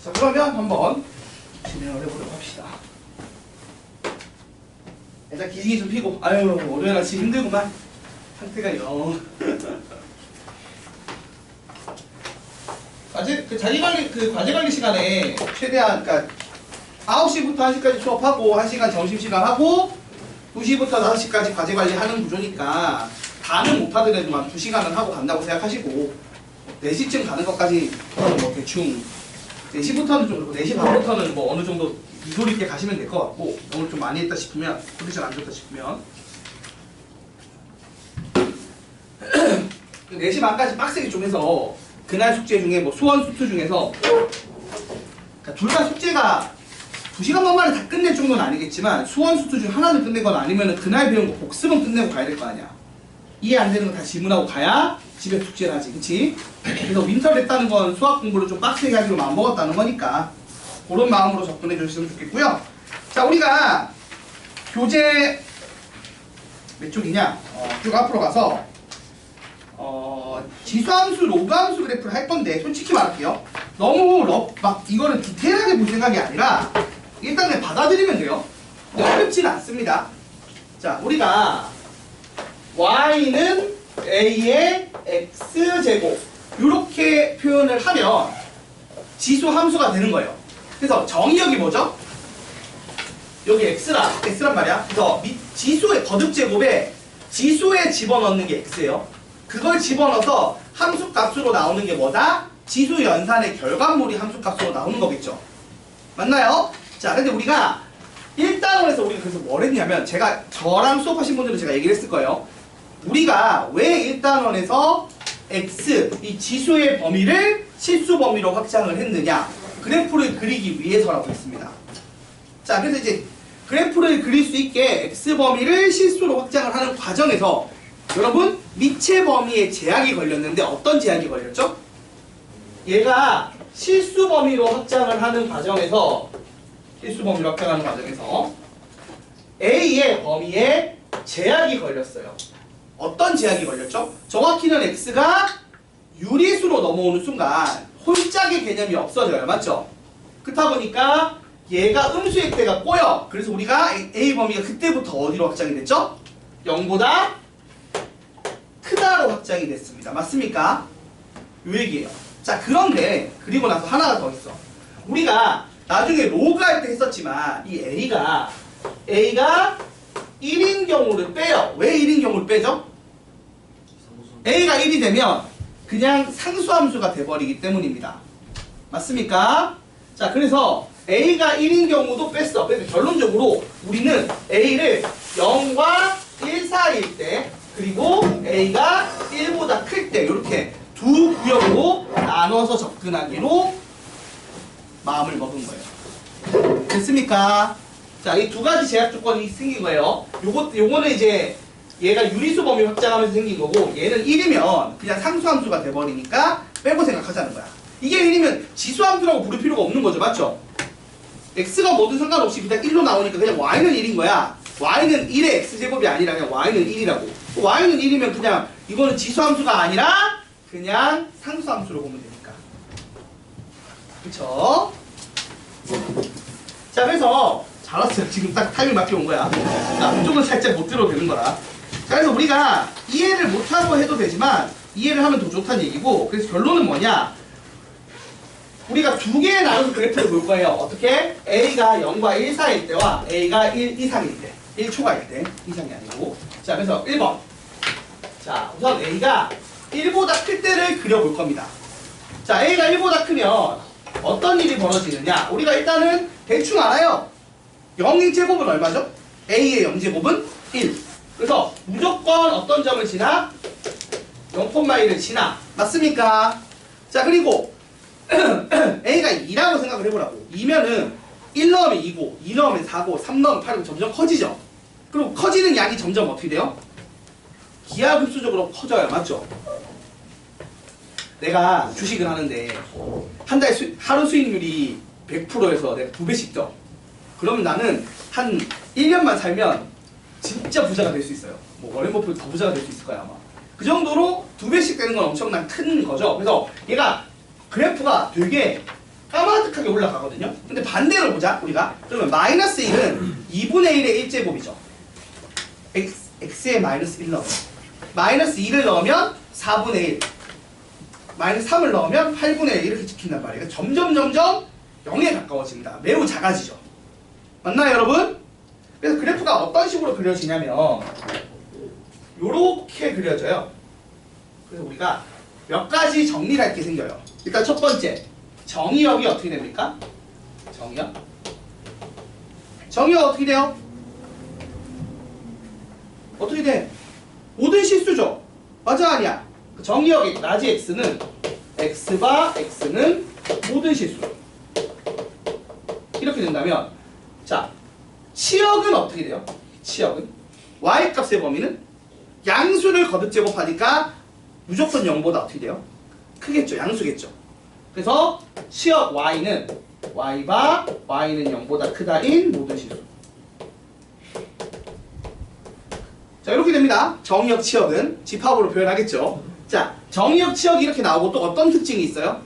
자, 그러면 한번 진행을 해보도록 합시다. 일단 기지개 좀 피고, 아유, 월요일 아침 힘들구만. 상태가 영. 과제 관리 시간에 최대한, 그러니까 9시부터 1시까지 수업하고, 1시간 점심시간 하고, 2시부터 5시까지 과제 관리하는 구조니까, 다는 못 하더라도만 2시간은 하고 간다고 생각하시고, 4시쯤 가는 것까지 뭐 대충, 4시부터는 좀 그렇고, 4시 반부터는 뭐 어느 정도 이돌 있게 가시면 될 것 같고, 오늘 좀 많이 했다 싶으면, 컨디션 안 좋다 싶으면, 4시 반까지 빡세게 좀 해서, 그날 숙제 중에 뭐 수원 수투 중에서, 그러니까 둘 다 숙제가 2시간만 만에 다 끝낼 정도는 아니겠지만, 수원 수투 중 하나는 끝낸 건 아니면 그날 배운 거 복습은 끝내고 가야 될 거 아니야. 이해 안 되는 거 다 질문하고 가야 집에 숙제를 하지, 그치? 그래서 윈터를 했다는 건 수학 공부를 좀 빡세게 하기로 마음먹었다는 거니까 그런 마음으로 접근해 주셨으면 좋겠고요. 자, 우리가 교재 몇 쪽이냐? 쭉 앞으로 가서 지수함수, 로그함수 그래프를 할 건데 솔직히 말할게요. 너무 막 이거를 디테일하게 볼 생각이 아니라 일단 그냥 받아들이면 돼요. 어렵진 않습니다. 자, 우리가 y는 a의 x제곱 이렇게 표현을 하면 지수 함수가 되는 거예요. 그래서 정의역이 뭐죠? 여기 x란 말이야. 그래서 지수의 거듭제곱에 지수에 집어넣는 게 x예요. 그걸 집어넣어서 함수값으로 나오는 게 뭐다? 지수 연산의 결과물이 함수값으로 나오는 거겠죠. 맞나요? 자, 근데 우리가 1단원에서 우리가 그래서 뭘 했냐면, 저랑 수업하신 분들은 제가 얘기를 했을 거예요. 우리가 왜 1단원에서 x, 이 지수의 범위를 실수 범위로 확장을 했느냐, 그래프를 그리기 위해서라고 했습니다. 자, 그래서 이제 그래프를 그릴 수 있게 x 범위를 실수로 확장을 하는 과정에서 여러분, 미체 범위에 제약이 걸렸는데 어떤 제약이 걸렸죠? 얘가 실수 범위로 확장을 하는 과정에서 A의 범위에 제약이 걸렸어요. 어떤 제약이 걸렸죠? 정확히는 x가 유리수로 넘어오는 순간 홀짝의 개념이 없어져요. 맞죠? 그렇다 보니까 얘가 음수액대가 꼬여. 그래서 우리가 A 범위가 그때부터 어디로 확장이 됐죠? 0보다 크다로 확장이 됐습니다. 맞습니까? 요 얘기예요. 자, 그런데 그리고 나서 하나가 더 있어. 우리가 나중에 로그 할 때 했었지만 이 A가 1인 경우를 빼요. 왜 1인 경우를 빼죠? A가 1이 되면 그냥 상수함수가 돼버리기 때문입니다. 맞습니까? 자, 그래서 A가 1인 경우도 뺐어. 그래서 결론적으로 우리는 A를 0과 1 사이일 때, 그리고 A가 1보다 클 때 이렇게 두 구역으로 나눠서 접근하기로 마음을 먹은 거예요. 됐습니까? 자, 이 두 가지 제약 조건이 생긴 거예요. 요거는 이제 얘가 유리수 범위 확장하면서 생긴 거고, 얘는 1이면 그냥 상수함수가 돼버리니까 빼고 생각하자는 거야. 이게 1이면 지수함수라고 부를 필요가 없는 거죠. 맞죠? x가 뭐든 상관없이 그냥 1로 나오니까 그냥 y는 1인 거야. y는 1의 x제곱이 아니라 그냥 y는 1이라고. y는 1이면 그냥 이거는 지수함수가 아니라 그냥 상수함수로 보면 되니까. 그쵸? 자, 그래서 잘했어요. 지금 딱 타이밍 맞게 온 거야. 자, 이쪽은 살짝 못 들어도 되는 거라. 자, 그래서 우리가 이해를 못하고 해도 되지만 이해를 하면 더 좋다는 얘기고, 그래서 결론은 뭐냐? 우리가 두 개의 나눈 그래프를 볼 거예요. 어떻게? A가 0과 1 사이일 때와 A가 1 이상일 때. 1초가일 때. 이상이 아니고. 자, 그래서 1번. 자, 우선 A가 1보다 클 때를 그려볼 겁니다. 자, A가 1보다 크면 어떤 일이 벌어지느냐? 우리가 일단은 대충 알아요. 0의 제곱은 얼마죠? A의 0제곱은 1. 그래서 무조건 어떤 점을 지나? 0,1을 지나. 맞습니까? 자, 그리고 A가 2라고 생각을 해보라고. 2면은 1 넣으면 2고, 2 넣으면 4고, 3 넣으면 8고 점점 커지죠? 그리고 커지는 양이 점점 어떻게 돼요? 기하급수적으로 커져요. 맞죠? 내가 주식을 하는데 한 달 하루 수익률이 100%에서 내가 2배씩 떠. 그러면 나는 한 1년만 살면 진짜 부자가 될 수 있어요. 뭐 워렌 버핏 더 부자가 될 수 있을 거야 아마. 그 정도로 2배씩 되는 건 엄청난 큰 거죠. 그래서 얘가 그래프가 되게 까마득하게 올라가거든요. 근데 반대로 보자 우리가. 그러면 마이너스 1은 2분의 1의 1제곱이죠. x에 마이너스 1 넣으면 마이너스 2를 넣으면 4분의 1, 마이너스 3을 넣으면 8분의 1 이렇게 찍힌단 말이에요. 점점 0에 가까워집니다. 매우 작아지죠. 맞나요 여러분? 그래서 그래프가 어떤 식으로 그려지냐면 요렇게 그려져요. 그래서 우리가 몇 가지 정리를 할 게 생겨요. 일단 첫 번째, 정의역이 어떻게 됩니까? 정의역 어떻게 돼요? 어떻게 돼? 모든 실수죠? 맞아 아니야? 정의역의 라지 x는 x바 x는 모든 실수. 이렇게 된다면 자, 치역은 어떻게 돼요? 치역은 y값의 범위는 양수를 거듭 제곱하니까 무조건 0보다 어떻게 돼요? 크겠죠. 양수겠죠. 그래서 치역 y는 y바 y는 0보다 크다인 모든 실수. 자, 이렇게 됩니다. 정의역 치역은 집합으로 표현하겠죠. 자, 정의역 치역이 이렇게 나오고 또 어떤 특징이 있어요?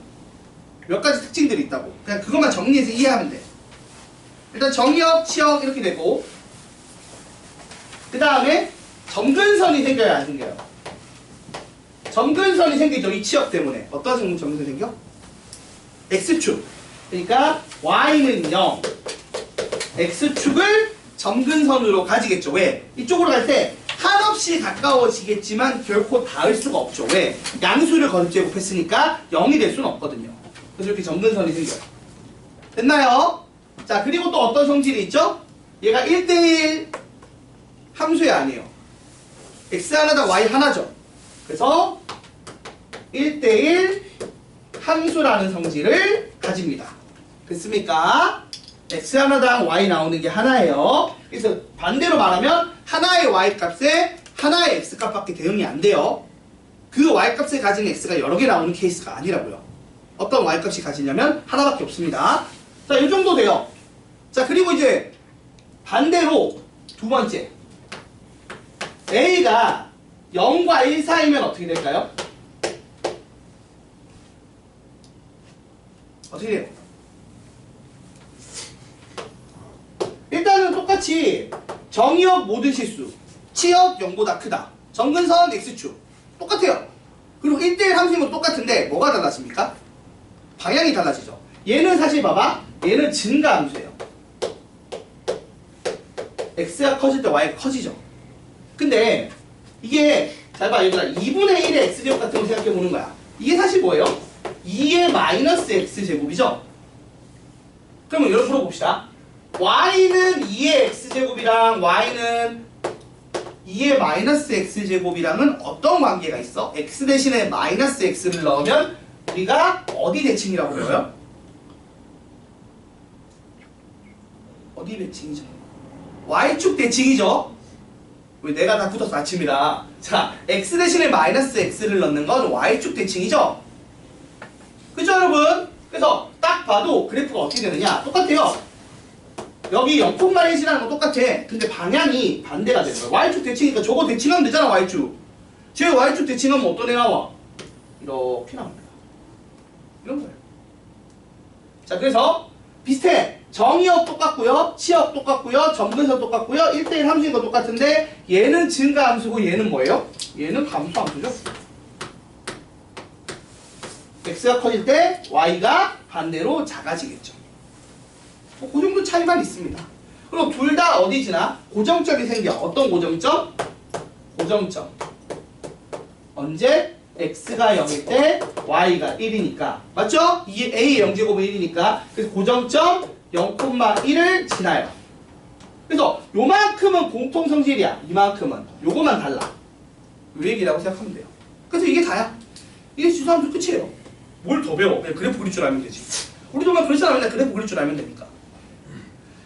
몇 가지 특징들이 있다고. 그냥 그것만 정리해서 이해하면 돼. 일단 정의역 치역 이렇게 되고 그 다음에 점근선이 생겨야 안 생겨요? 점근선이 생기죠. 이 치역 때문에. 어떤 점근선이 생겨? x축. 그러니까 y는 0, x축을 점근선으로 가지겠죠. 왜? 이쪽으로 갈 때 한없이 가까워지겠지만 결코 닿을 수가 없죠. 왜? 양수를 거듭 제곱했으니까 0이 될 수는 없거든요. 그래서 이렇게 점근선이 생겨요. 됐나요? 자, 그리고 또 어떤 성질이 있죠? 얘가 1대1 함수의 아니에요. x 하나당 y 하나죠. 그래서 1대1 함수라는 성질을 가집니다. 됐습니까? x 하나당 y 나오는 게 하나예요. 그래서 반대로 말하면 하나의 y 값에 하나의 x 값밖에 대응이 안 돼요. 그 y 값을 가진 x가 여러 개 나오는 케이스가 아니라고요. 어떤 y 값이 가지냐면 하나밖에 없습니다. 자, 이 정도 돼요. 자, 그리고 이제 반대로 두 번째, a가 0과 1 사이면 어떻게 될까요? 어떻게 돼요? 일단은 똑같이 정의역 모든 실수, 치역 0보다 크다, 점근선 x축 똑같아요. 그리고 1대1 함수는 똑같은데 뭐가 달라집니까? 방향이 달라지죠. 얘는 사실 봐봐, 얘는 증가 함수예요. x가 커질 때 y가 커지죠. 근데 이게 잘 봐 얘들아, 2분의 1의 x제곱 같은 거 생각해 보는 거야. 이게 사실 뭐예요? 2의 마이너스 x제곱이죠. 그러면 이렇게 풀어봅시다. y는 2의 x제곱이랑 y는 2의 마이너스 x제곱이랑은 어떤 관계가 있어? x 대신에 마이너스 x를 넣으면 우리가 어디 대칭이라고 그래요? 어디 대칭이죠? y축 대칭이죠? 왜 내가 다 굳어서 아침이라. 자, x 대신에 마이너스 x를 넣는 건 y축 대칭이죠? 그죠 여러분? 그래서 딱 봐도 그래프가 어떻게 되느냐? 똑같아요. 여기 0,1이라는 건 똑같아. 근데 방향이 반대가 되는 거야. y축 대칭이니까 저거 대칭하면 되잖아. y축. 제 y축 대칭하면 어떤 애 나와? 이렇게 나옵니다. 이런 거예요. 자, 그래서 비슷해. 정의역 똑같고요, 치역 똑같고요, 점근선 똑같고요, 1대1 함수인 거 똑같은데 얘는 증가 함수고 얘는 뭐예요? 얘는 감소 함수죠. x가 커질 때 y가 반대로 작아지겠죠. 그 정도 차이만 있습니다. 그리고 둘 다 어디 지나? 고정점이 생겨. 어떤 고정점? 고정점. 언제? x가 0일 때 y가 1이니까. 맞죠? 이게 a의 0제곱은 1이니까. 그래서 고정점 0,1을 지나요. 그래서 요만큼은 공통성질이야. 이만큼은. 요거만 달라. 요 얘기라고 생각하면 돼요. 그래서 이게 다야. 이게 지수함수 끝이에요. 뭘 더 배워? 그냥 그래프 그릴 줄 알면 되지. 우리도 막 그렇잖아. 맨날 그래프 그릴 줄 알면 되니까.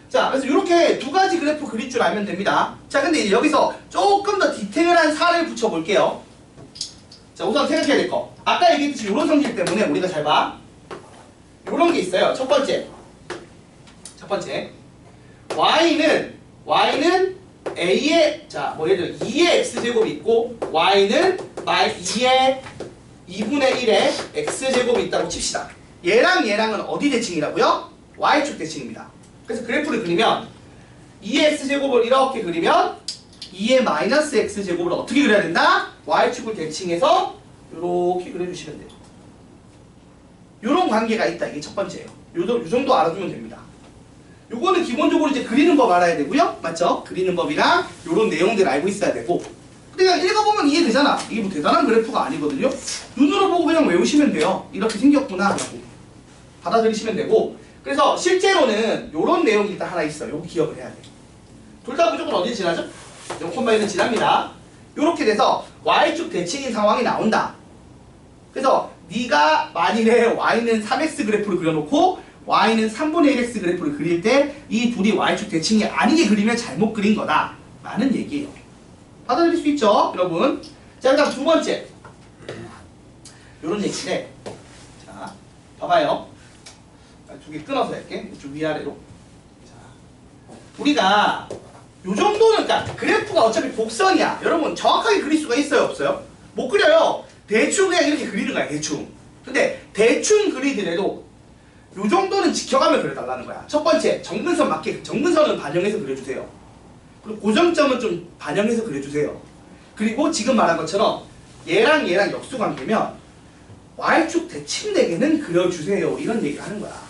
자, 그래서 이렇게 두 가지 그래프 그릴 줄 알면 됩니다. 자, 근데 여기서 조금 더 디테일한 사를 붙여볼게요. 자, 우선 생각해야 될 거. 아까 얘기했듯이 이런 성질 때문에 우리가 잘 봐. 이런 게 있어요. 첫 번째. y는 a의, 자, 뭐 예를 들어 2의 x제곱이 있고 y는 2의 2분의 1의 x제곱이 있다고 칩시다. 얘랑 얘랑은 어디 대칭이라고요? y축 대칭입니다. 그래서 그래프를 그리면 2x제곱을 이렇게 그리면 2의 마이너스 x제곱을 어떻게 그려야 된다? y축을 대칭해서 이렇게 그려주시면 돼요. 이런 관계가 있다. 이게 첫 번째예요. 요 정도 알아두면 됩니다. 요거는 기본적으로 이제 그리는 법 알아야 되고요. 맞죠? 그리는 법이랑 요런 내용들 알고 있어야 되고. 근데 그냥 읽어보면 이해되잖아. 이게 뭐 대단한 그래프가 아니거든요. 눈으로 보고 그냥 외우시면 돼요. 이렇게 생겼구나 라고 받아들이시면 되고. 그래서 실제로는 요런 내용이 일단 하나 있어요. 요거 기억을 해야 돼요. 둘 다 무조건 어디 지나죠? 0,1은 지납니다. 요렇게 돼서 y축 대칭인 상황이 나온다. 그래서 네가 만일에 y는 3x 그래프를 그려놓고 y는 3분의 1x 그래프를 그릴 때 이 둘이 y축 대칭이 아니게 그리면 잘못 그린 거다 라는 얘기예요. 받아들일 수 있죠 여러분? 자 일단 두 번째 요런 얘기인데, 자 봐봐요. 두 개 끊어서 할게. 좀 위아래로. 자, 우리가 요 정도는, 그러니까 그래프가 어차피 곡선이야. 여러분 정확하게 그릴 수가 있어요 없어요? 못 그려요. 대충 그냥 이렇게 그리는 거야 대충. 근데 대충 그리더라도 요 정도는 지켜가며 그려달라는 거야. 첫 번째, 정근선 맞게, 정근선은 반영해서 그려주세요. 그리고 고정점은 좀 반영해서 그려주세요. 그리고 지금 말한 것처럼 얘랑 얘랑 역수관계면 y축 대칭되게는 그려주세요. 이런 얘기를 하는 거야.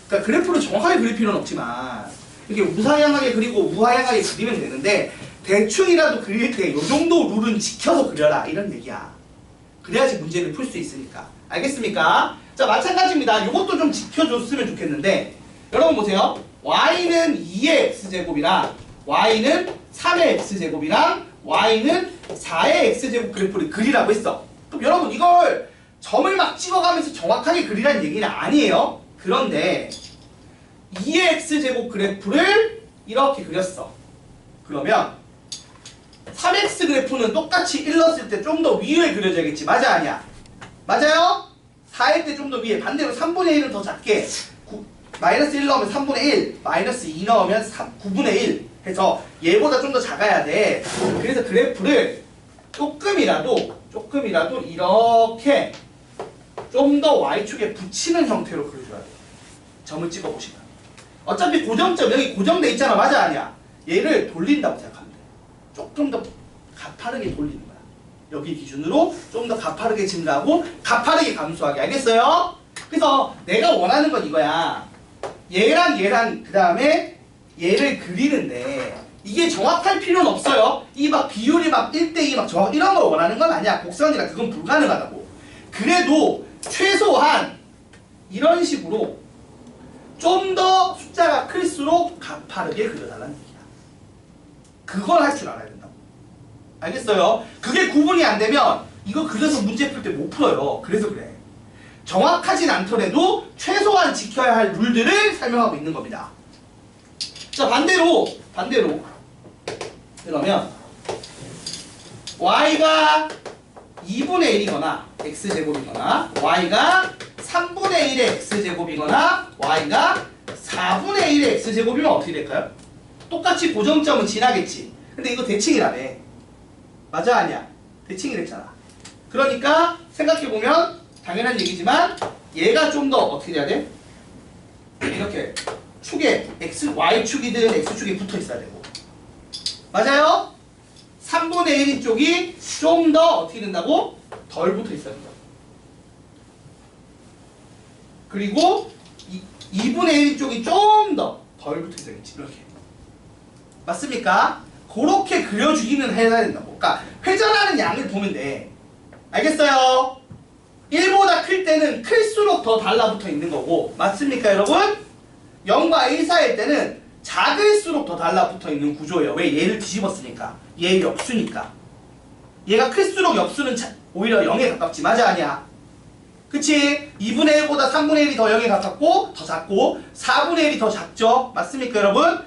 그러니까 그래프를 정확하게 그릴 필요는 없지만 이렇게 우상향하게 그리고 우하향하게 그리면 되는데 대충이라도 그릴 때 요 정도 룰은 지켜서 그려라 이런 얘기야. 그래야지 문제를 풀 수 있으니까. 알겠습니까? 자 마찬가지입니다. 이것도 좀 지켜줬으면 좋겠는데 여러분 보세요. y는 2의 x제곱이랑 y는 3의 x제곱이랑 y는 4의 x제곱 그래프를 그리라고 했어. 그럼 여러분 이걸 점을 막 찍어가면서 정확하게 그리라는 얘기는 아니에요. 그런데 2의 x제곱 그래프를 이렇게 그렸어. 그러면 3x 그래프는 똑같이 일렀을 때 좀 더 위에 그려져야겠지. 맞아 아니야? 맞아요? 4일 때 좀 더 위에. 반대로 3분의 1은 더 작게. 마이너스 1 넣으면 3분의 1, 마이너스 2 넣으면 9분의 1 해서 얘보다 좀 더 작아야 돼. 그래서 그래프를 조금이라도 이렇게 좀 더 y축에 붙이는 형태로 그려줘야 돼. 점을 찍어보시면. 어차피 고정점 여기 고정돼 있잖아. 맞아 아니야? 얘를 돌린다고 생각하면 돼. 조금 더 가파르게 돌리는 거야. 여기 기준으로 좀 더 가파르게 증가하고 가파르게 감소하게. 알겠어요? 그래서 내가 원하는 건 이거야. 얘랑 얘랑 그 다음에 얘를 그리는데 이게 정확할 필요는 없어요. 이 막 비율이 막 1대2 막 정확 이런 걸 원하는 건 아니야. 곡선이라 그건 불가능하다고. 그래도 최소한 이런 식으로 좀 더 숫자가 클수록 가파르게 그려달라는 얘기야. 그걸 할 줄 알아야 된다고. 알겠어요? 그게 구분이 안 되면 이거 그려서 문제 풀 때 못 풀어요. 그래서 그래. 정확하진 않더라도 최소한 지켜야 할 룰들을 설명하고 있는 겁니다. 자 반대로 그러면 y가 2분의 1이거나 x제곱이거나 y가 3분의 1의 x제곱이거나 y가 4분의 1의 x제곱이면 어떻게 될까요? 똑같이 고정점은 지나겠지. 근데 이거 대칭이라며. 맞아 아니야? 대칭이랬잖아. 그러니까 생각해보면 당연한 얘기지만 얘가 좀 더 어떻게 돼야 돼? 이렇게 축에 y축이든 x축에 붙어 있어야 되고. 맞아요? 3분의 1인 쪽이 좀 더 어떻게 된다고? 덜 붙어 있어야 된다. 그리고 2분의 1인 쪽이 좀 더 덜 붙어 있어야겠지. 이렇게. 맞습니까? 그렇게 그려주기는 해야 된다고. 그러니까 회전하는 양을 보면 돼. 알겠어요? 1보다 클 때는 클수록 더 달라붙어 있는 거고. 맞습니까 여러분? 0과 1 사이일 때는 작을수록 더 달라붙어 있는 구조예요. 왜? 얘를 뒤집었으니까. 얘 역수니까. 얘가 클수록 역수는 오히려 0에 가깝지. 맞아 아니야? 그치? 2분의 1보다 3분의 1이 더 0에 가깝고 더 작고 4분의 1이 더 작죠? 맞습니까 여러분?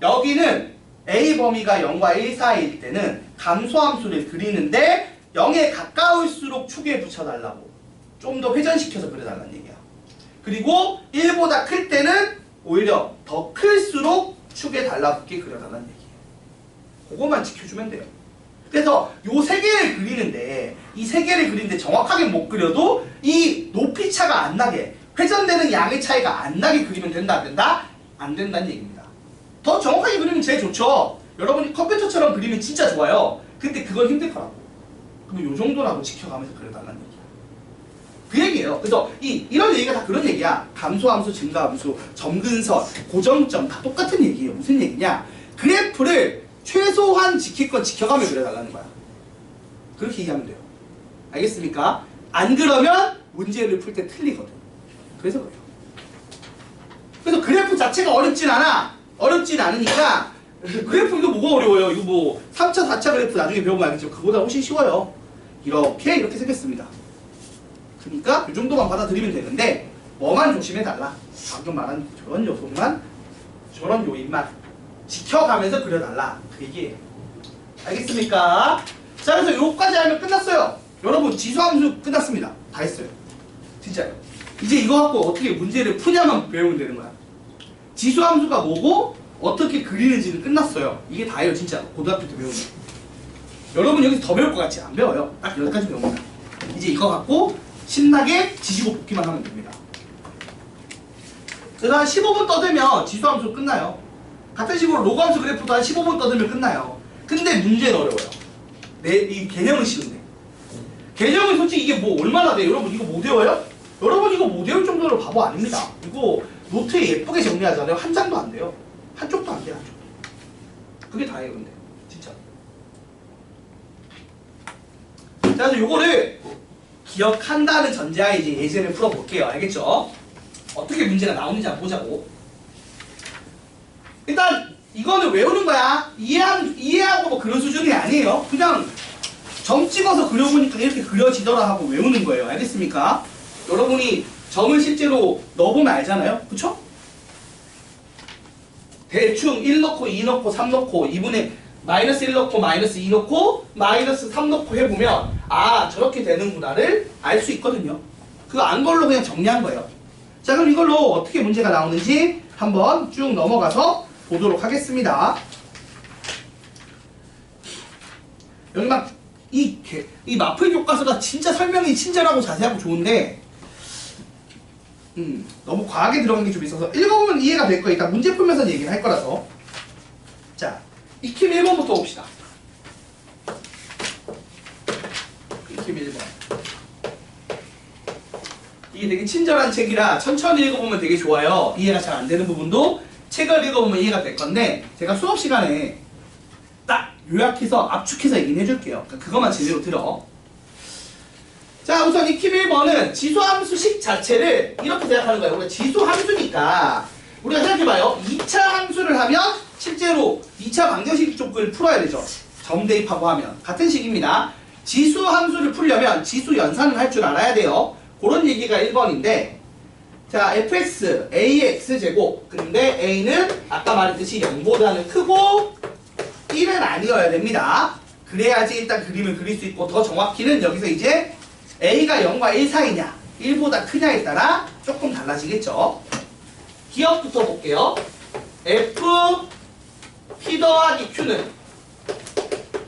여기는 A 범위가 0과 1 사이일 때는 감소함수를 그리는데 0에 가까울수록 축에 붙여달라고. 좀 더 회전시켜서 그려달라는 얘기야. 그리고 1보다 클 때는 오히려 더 클수록 축에 달라붙게 그려달라는 얘기예요. 그것만 지켜주면 돼요. 그래서 요 세 개를 그리는데 이 세 개를 그리는데 정확하게 못 그려도 이 높이 차가 안 나게 회전되는 양의 차이가 안 나게 그리면 된다 안 된다? 안 된다는 얘기입니다. 더 정확하게 그리면 제일 좋죠. 여러분이 컴퓨터처럼 그리면 진짜 좋아요. 근데 그건 힘들 거라고. 그럼 요 정도라도 지켜가면서 그려달라는 얘기야. 그 얘기예요. 그래서 이런 얘기가 다 그런 얘기야. 감소함수, 증가함수, 점근선, 고정점 다 똑같은 얘기예요. 무슨 얘기냐? 그래프를 최소한 지킬 건 지켜가며 그려달라는 거야. 그렇게 이해하면 돼요. 알겠습니까? 안 그러면 문제를 풀 때 틀리거든. 그래서 그래요. 그래서 그래프 자체가 어렵진 않아. 어렵진 않으니까 그래프 이거 뭐가 어려워요? 이거 뭐 3차, 4차 그래프 나중에 배우면 알겠지만 그보다 훨씬 쉬워요. 이렇게 생겼습니다. 그러니까 이 정도만 받아들이면 되는데 뭐만 조심해달라. 방금 말한 저런 요소만, 저런 요인만 지켜가면서 그려달라. 그 얘기예요. 알겠습니까? 자, 그래서 요거까지 하면 끝났어요. 여러분 지수함수 끝났습니다. 다 했어요. 진짜요. 이제 이거 갖고 어떻게 문제를 푸냐만 배우면 되는 거야. 지수함수가 뭐고 어떻게 그리는지는 끝났어요. 이게 다예요. 진짜 고등학교 때 배우는. 여러분 여기서 더 배울 것 같지? 안 배워요. 딱 여기까지 배웁니다. 이제 이거 갖고 신나게 지지고 볶기만 하면 됩니다. 그래서 한 15분 떠들면 지수함수 끝나요. 같은 식으로 로그함수 그래프도 한 15분 떠들면 끝나요. 근데 문제는 어려워요. 이 개념은 쉬운데. 개념은 솔직히 이게 뭐 얼마나 돼요? 여러분 이거 못 외워요? 여러분 이거 못 외울 정도로 바보 아닙니다. 이거 노트에 예쁘게 정리하잖아요. 한 장도 안 돼요. 한쪽도 안 돼요. 한쪽도. 그게 다예요. 근데 진짜. 자, 그래서 요거를 기억한다는 전제하에 이제 예제를 풀어볼게요. 알겠죠? 어떻게 문제가 나오는지 한번 보자고. 일단 이거는 외우는 거야. 이해하고 뭐 그런 수준이 아니에요. 그냥 점 찍어서 그려보니까 이렇게 그려지더라 하고 외우는 거예요. 알겠습니까? 여러분이 점을 실제로 넣어보면 알잖아요. 그쵸? 대충 1 넣고 2 넣고 3 넣고 2분의 마이너스 1 넣고 마이너스 2 넣고 마이너스 3 넣고 해보면 아 저렇게 되는구나를 알 수 있거든요. 그거 안 걸로 그냥 정리한 거예요. 자, 그럼 이걸로 어떻게 문제가 나오는지 한번 쭉 넘어가서 보도록 하겠습니다. 여기 막 이 마플 교과서가 진짜 설명이 친절하고 자세하고 좋은데 너무 과하게 들어간 게 좀 있어서 읽어보면 이해가 될 거예요. 일단 문제 풀면서 얘기를 할 거라서. 자, 익힘 1번부터 봅시다. 익힘 1번. 이게 되게 친절한 책이라 천천히 읽어보면 되게 좋아요. 이해가 잘 안 되는 부분도 책을 읽어보면 이해가 될 건데 제가 수업 시간에 딱 요약해서 압축해서 얘기를 해줄게요. 그러니까 그것만 제대로 들어. 자, 우선 익힘 1번은 지수함수식 자체를 이렇게 생각하는 거예요. 우리가 지수함수니까 우리가 생각해봐요. 2차 함수를 하면 실제로 2차 방정식 쪽을 풀어야 되죠. 점 대입하고 하면 같은 식입니다. 지수함수를 풀려면 지수 연산을 할 줄 알아야 돼요. 그런 얘기가 1번인데 자, fx, ax 제곱. 근데 a는 아까 말했듯이 0보다는 크고 1은 아니어야 됩니다. 그래야지 일단 그림을 그릴 수 있고 더 정확히는 여기서 이제 a가 0과 1 사이냐 1보다 크냐에 따라 조금 달라지겠죠. 기억부터 볼게요. f p 더하기 q는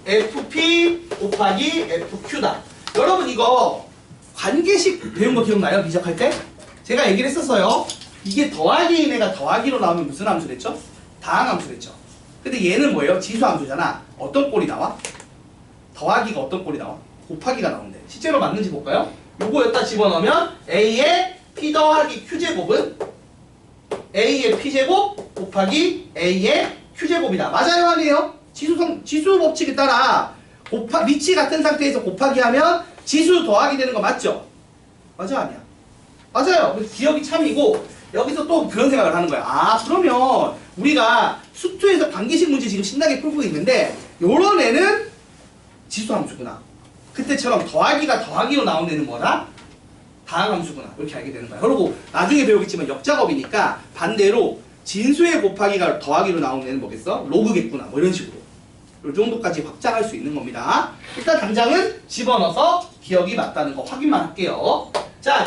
fp 곱하기 fq다. 여러분 이거 관계식 배운 거 기억나요? 미적할 때? 제가 얘기를 했었어요. 이게 더하기인 애가 더하기로 나오면 무슨 함수 됐죠? 다항함수 됐죠. 근데 얘는 뭐예요? 지수함수잖아. 어떤 꼴이 나와? 더하기가 어떤 꼴이 나와? 곱하기가 나온대. 실제로 맞는지 볼까요? 요거 여기다 집어넣으면 a의 p 더하기 q제곱은 a의 p제곱 곱하기 a의 q제곱이다. 맞아요? 아니에요? 지수 법칙에 따라 위치 같은 상태에서 곱하기 하면 지수 더하기 되는 거 맞죠? 맞아? 아니야? 맞아요. 기억이 참이고 여기서 또 그런 생각을 하는 거야. 아, 그러면 우리가 수투에서 관계식 문제 지금 신나게 풀고 있는데 요런 애는 지수함수구나. 그때처럼 더하기가 더하기로 나온 애는 뭐다? 다항함수구나. 이렇게 알게 되는 거야. 그리고 나중에 배우겠지만 역작업이니까 반대로 진수의 곱하기가 더하기로 나온 애는 뭐겠어? 로그겠구나. 뭐 이런 식으로. 이 정도까지 확장할 수 있는 겁니다. 일단 당장은 집어넣어서 기억이 맞다는 거 확인만 할게요. 자,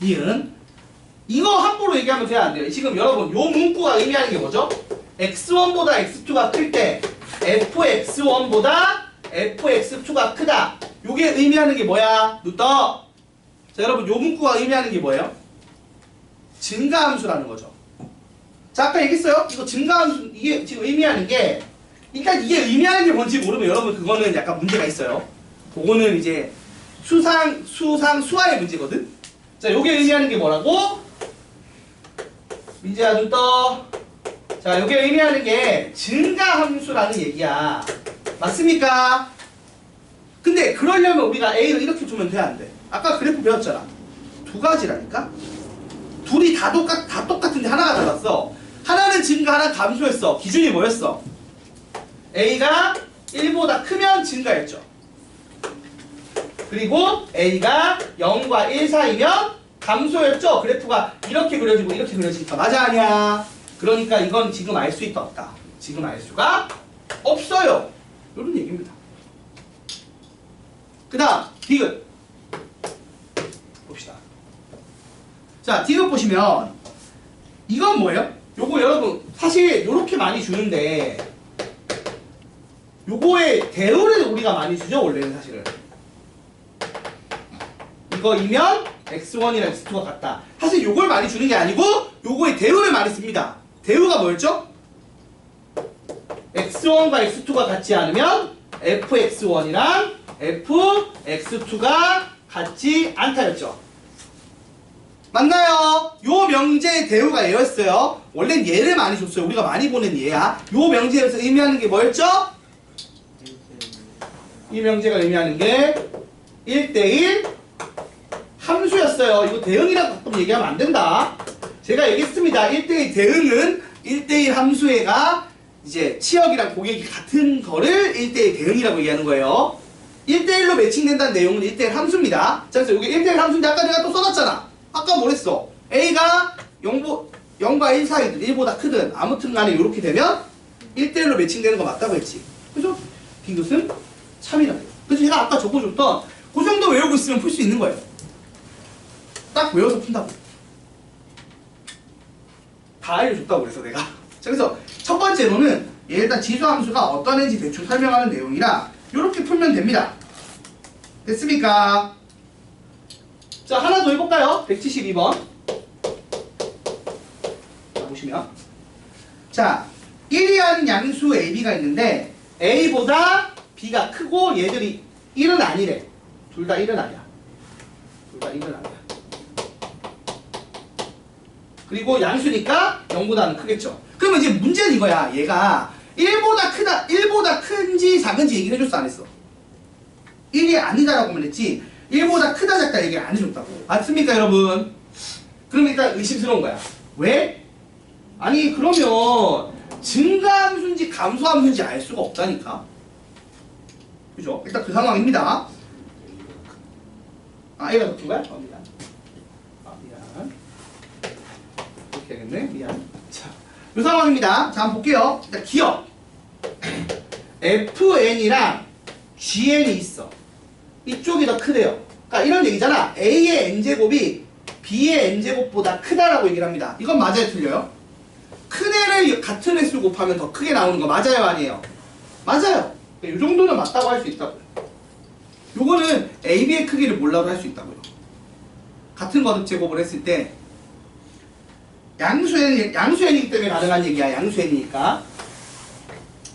니은 이거 함부로 얘기하면 돼야 안 돼요. 지금 여러분 요 문구가 의미하는 게 뭐죠? x1보다 x2가 클 때 fx1보다 fx2가 크다. 요게 의미하는 게 뭐야? 누떠 자, 여러분 요 문구가 의미하는 게 뭐예요? 증가함수라는 거죠. 자, 아까 얘기했어요. 이거 증가함수, 이게 지금 의미하는 게, 일단 이게 의미하는 게 뭔지 모르면 여러분 그거는 약간 문제가 있어요. 그거는 이제 수화의 문제거든. 자, 요게 의미하는 게 뭐라고? 민재야 눈 떠. 자, 요게 의미하는 게 증가함수라는 얘기야. 맞습니까? 근데 그러려면 우리가 A를 이렇게 두면 돼, 안 돼? 아까 그래프 배웠잖아. 두 가지라니까? 둘이 다 똑같은데 하나가 달랐어. 하나는 증가, 하나는 감소했어. 기준이 뭐였어? A가 1보다 크면 증가였죠. 그리고 A가 0과 1 사이면 감소였죠. 그래프가 이렇게 그려지고 이렇게 그려지니까. 맞아, 아니야? 그러니까 이건 지금 알 수 있다, 없다? 지금 알 수가 없어요. 이런 얘기입니다. 그 다음 디귿 봅시다. 자, 디귿 보시면 이건 뭐예요? 요거 여러분 사실 요렇게 많이 주는데 요거의 대우를 우리가 많이 주죠, 원래는 사실은. 이거이면 x1이랑 x2가 같다. 사실 요걸 많이 주는 게 아니고 요거의 대우를 많이 씁니다. 대우가 뭐였죠? x1과 x2가 같지 않으면 fx1이랑 fx2가 같지 않다였죠. 맞나요? 요 명제의 대우가 얘였어요. 원래는 얘를 많이 줬어요. 우리가 많이 보는 얘야. 요 명제에서 의미하는 게 뭐였죠? 이 명제가 의미하는 게 1대1 함수였어요. 이거 대응이라고 가끔 얘기하면 안 된다. 제가 얘기했습니다. 1대1 대응은 1대1 함수애가 이제 치역이랑 고객이 같은 거를 1대1 대응이라고 얘기하는 거예요. 1대1로 매칭된다는 내용은 1대1 함수입니다. 자, 그래서 이게 1대1 함수인데 아까 내가 또 써놨잖아. 아까 뭐랬어? A가 0과 1 사이든 1보다 크든 아무튼 간에 이렇게 되면 1대1로 매칭되는 거 맞다고 했지. 그래서 디귿은 참이라고 해요. 그래서 제가 아까 적어줬던 그 정도 외우고 있으면 풀 수 있는 거예요. 딱 외워서 푼다고. 다 알려줬다고 그래서 내가. 자, 그래서 첫 번째로는 얘 일단 지수함수가 어떤 애인지 대충 설명하는 내용이라 이렇게 풀면 됩니다. 됐습니까? 자, 하나 더 해볼까요? 172번. 자, 보시면. 자, 1이라는 양수 AB가 있는데 A보다 B가 크고 얘들이 1은 아니래. 둘 다 1은 아니야. 둘 다 1은 아니야. 그리고 양수니까 0보다는 크겠죠. 그러면 이제 문제는 이거야. 얘가 1보다 큰지 작은지 얘기를 해줬어, 안 했어? 1이 아니다라고만 했지 1보다 크다 작다 얘기를 안 해줬다고. 맞습니까, 여러분? 그럼 일단 의심스러운 거야. 왜? 아니, 그러면 증가함수인지 감소함수인지 알 수가 없다니까. 그죠? 일단 그 상황입니다. 아, 얘가 더 큰 거야? 미안. 미안. 이렇게 해야겠네. 미안. 자, 이 상황입니다. 자, 한번 볼게요. 일단 기억. FN이랑 GN이 있어. 이쪽이 더 크대요. 그러니까 이런 얘기잖아. A의 n제곱이 B의 n제곱보다 크다라고 얘기를 합니다. 이건 맞아요, 틀려요? 큰 애를 같은 횟수 곱하면 더 크게 나오는 거 맞아요, 아니에요? 맞아요. 이 정도는 맞다고 할 수 있다고요. 요거는 A, B의 크기를 몰라도 할 수 있다고요. 같은 거듭 제곱을 했을 때 양수n이기 때문에 가능한 얘기야. 양수n이니까.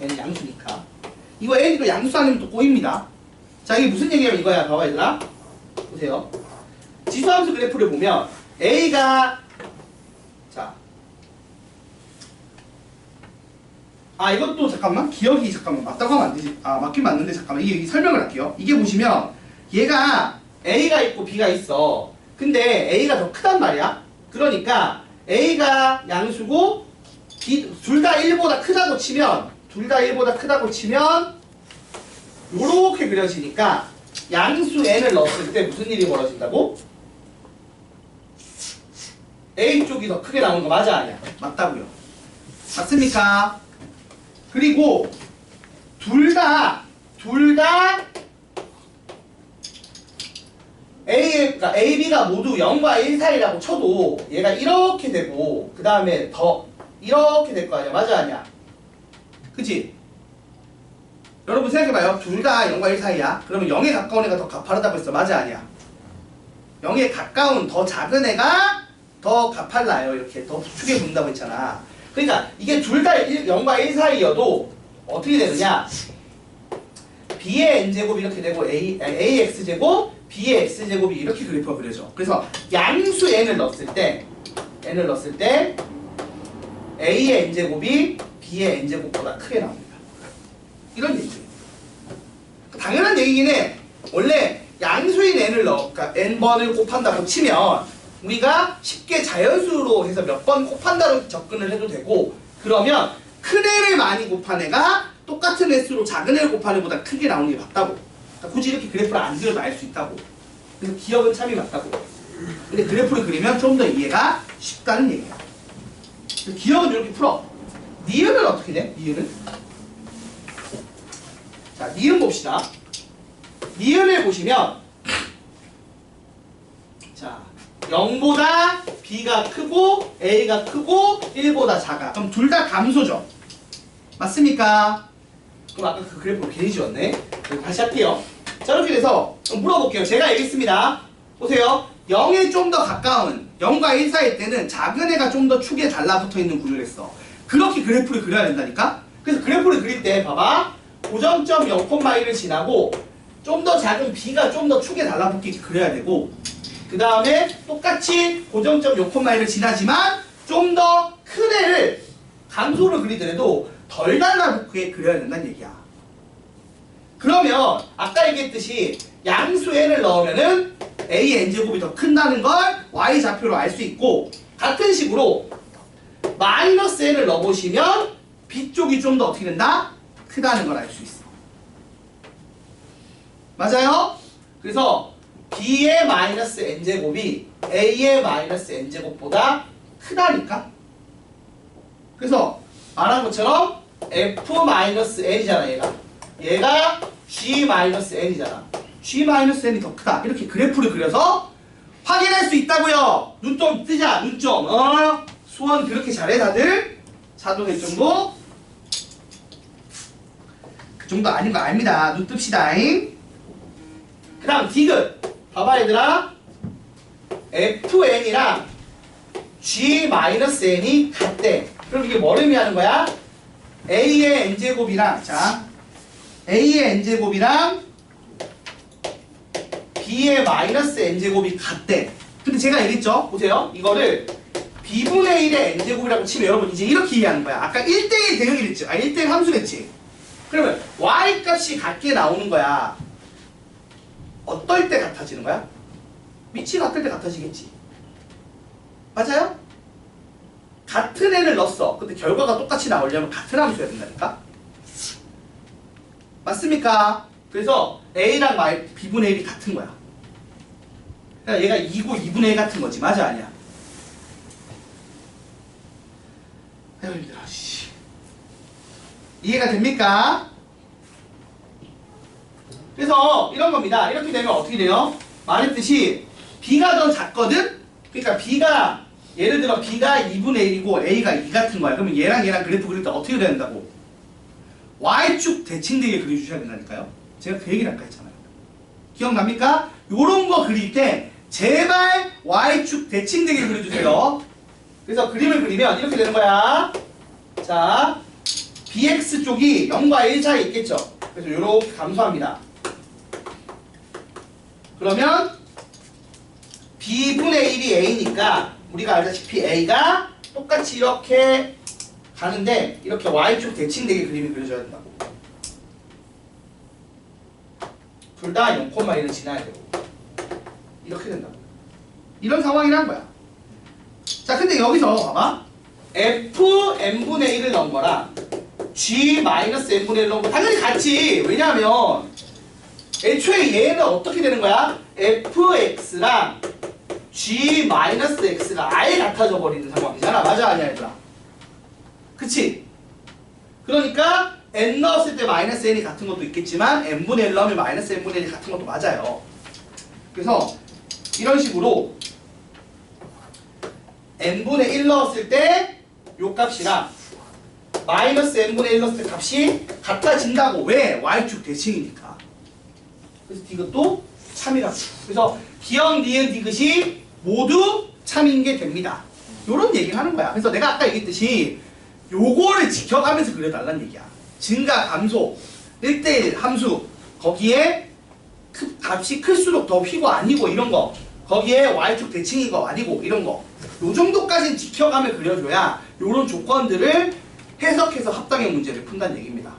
n은 양수니까. 이거 n이 또 양수 아니면 또 꼬입니다. 자, 이게 무슨 얘기냐면 이거야. 봐봐, 얘들아. 보세요. 지수함수 그래프를 보면 A가 자, 이것도 잠깐만 기억이 잠깐만 맞다고 하면 안 되지. 맞긴 맞는데 잠깐만 이게 설명을 할게요. 이게 보시면 얘가 A가 있고 B가 있어. 근데 A가 더 크단 말이야. 그러니까 A가 양수고 둘 다 1보다 크다고 치면 요렇게 그려지니까 양수 n을 넣었을 때 무슨 일이 벌어진다고? A 쪽이 더 크게 나오는 거 맞아, 아니야? 맞다고요. 맞습니까? 그리고 둘 다 그러니까 A, B가 모두 0과 1 사이라고 쳐도 얘가 이렇게 되고 그 다음에 더 이렇게 될 거 아니야? 맞아, 아니야? 그치? 여러분 생각해봐요. 둘 다 0과 1 사이야. 그러면 0에 가까운 애가 더 가파르다고 했어. 맞아, 아니야? 0에 가까운 더 작은 애가 더 가팔라요. 이렇게 더 축에 붙는다고 했잖아. 그러니까 이게 둘 다 0과 1 사이여도 어떻게 되느냐? b의 n제곱이 이렇게 되고 ax제곱, b의 x제곱이 이렇게 그래프가 그려져. 그래서 양수 n을 넣었을 때 a의 n제곱이 b의 n제곱보다 크게 나옵니다. 이런 얘기죠. 당연한 얘기긴 해. 원래 양수인 n을 그러니까 n번을 곱한다고 치면 우리가 쉽게 자연수로 해서 몇 번 곱한다로 접근을 해도 되고, 그러면 큰 애를 많이 곱한 애가 똑같은 횟수로 작은 애를 곱한 애보다 크게 나오는 게 맞다고. 그러니까 굳이 이렇게 그래프를 안 그려도 알 수 있다고. 그래서 기억은 참이 맞다고. 근데 그래프를 그리면 좀 더 이해가 쉽다는 얘기야. 기억은 이렇게 풀어. 니은은 어떻게 돼? 니은은? 자, 니은 봅시다. 니은을 보시면, 자, 0보다 b가 크고 a가 크고 1보다 작아. 그럼 둘 다 감소죠. 맞습니까? 그럼 아까 그 그래프 괜히 지웠네. 다시 할게요. 자, 이렇게 돼서 물어볼게요. 제가 얘기했습니다. 보세요. 0에 좀 더 가까운 0과 1 사이 때는 작은 애가 좀 더 축에 달라붙어 있는 구조를 했어. 그렇게 그래프를 그려야 된다니까? 그래서 그래프를 그릴 때 봐봐. 고정점 0,1을 지나고 좀 더 작은 b가 좀 더 축에 달라붙게 그려야 되고, 그 다음에 똑같이 고정점 0,1을 지나지만 좀 더 큰 애를 감소를 그리더라도 덜 달라붙게 그려야 된다는 얘기야. 그러면 아까 얘기했듯이 양수 n을 넣으면은 a의 n제곱이 더 큰다는 걸 y 좌표로 알 수 있고, 같은 식으로 마이너스 n을 넣어보시면 b 쪽이 좀 더 어떻게 된다? 크다는 걸 알 수 있어. 맞아요? 그래서 b의 마이너스 n제곱이 a의 마이너스 n제곱보다 크다니까? 그래서 말한 것처럼 f-n이잖아. 얘가 g-n이잖아. g-n이 더 크다. 이렇게 그래프를 그려서 확인할 수 있다고요. 눈 좀 뜨자. 눈 좀. 수원 그렇게 잘해 다들? 사도 될 정도? 그 정도 아닌 거 압니다. 눈 뜹시다잉. 그 다음 디귿. 봐봐 얘들아. fn이랑 g-n이 같대. 그럼 이게 뭘 의미하는 거야? a의 n제곱이랑, 자, a의 n제곱이랑 b의 마이너스 n제곱이 같대. 근데 제가 얘기했죠? 보세요. 이거를 b분의 1의 n제곱이라고 치면 여러분 이제 이렇게 이해하는 거야. 아까 1대1 대응이랬지. 1대1 함수랬지. 그러면 y 값이 같게 나오는 거야. 어떨 때 같아지는 거야? 위치 같을 때 같아지겠지. 맞아요? 같은 애를 넣었어. 근데 결과가 똑같이 나오려면 같은 함수여야 된다니까? 맞습니까? 그래서 A랑 B분의 1이 같은 거야. 그러니까 얘가 2고 2분의 1 같은 거지. 맞아, 아니야? 아유, 힘들어, 씨. 이해가 됩니까? 그래서 이런 겁니다. 이렇게 되면 어떻게 돼요? 말했듯이 B가 더 작거든? 그러니까 B가 예를 들어 B가 2분의 1이고 A가 2 같은 거야. 그러면 얘랑 그래프 그릴 때 어떻게 돼야 된다고? Y축 대칭되게 그려주셔야 된다니까요. 제가 그 얘기를 아까 했잖아요. 기억납니까? 요런 거 그릴 때 제발 Y축 대칭되게 그려주세요. 그래서 그림을 그리면 이렇게 되는 거야. 자, BX 쪽이 0과 1 사이에 있겠죠. 그래서 요렇게 감소합니다. 그러면 B분의 1이 A니까 우리가 알다시피 A가 똑같이 이렇게 가는데 이렇게 Y축 대칭되게 그림이 그려져야 된다고. 둘 다 0,1을 지나야 되고 이렇게 된다고. 이런 상황이란 거야. 자, 근데 여기서 봐봐. F-n분의 1을 넣은 거랑 G-n분의 1을 넣은 거 당연히 같지. 왜냐하면 애초에 얘는 어떻게 되는 거야? fx랑 g-x가 아예 같아져 버리는 상황이잖아. 맞아, 아니야, 얘들아? 그치? 그러니까 n 넣었을 때 마이너스 n이 같은 것도 있겠지만 n분의 1 넣으면 마이너스 n분의 1이 같은 것도 맞아요. 그래서 이런 식으로 n분의 1 넣었을 때 요 값이랑 마이너스 n분의 1 넣었을 때 값이 같아진다고. 왜? y축 대칭이니까. 그래서 이것도 3이라고. 그래서 기억, 니은, 디귿이 모두 참인 게 됩니다. 요런 얘기를 하는 거야. 그래서 내가 아까 얘기했듯이 요거를 지켜가면서 그려달라는 얘기야. 증가, 감소, 1대1 함수, 거기에 값이 클수록 더 휘고 아니고 이런 거, 거기에 y축 대칭이고 아니고 이런 거, 요 정도까지는 지켜가며 그려줘야 요런 조건들을 해석해서 합당형 문제를 푼다는 얘기입니다.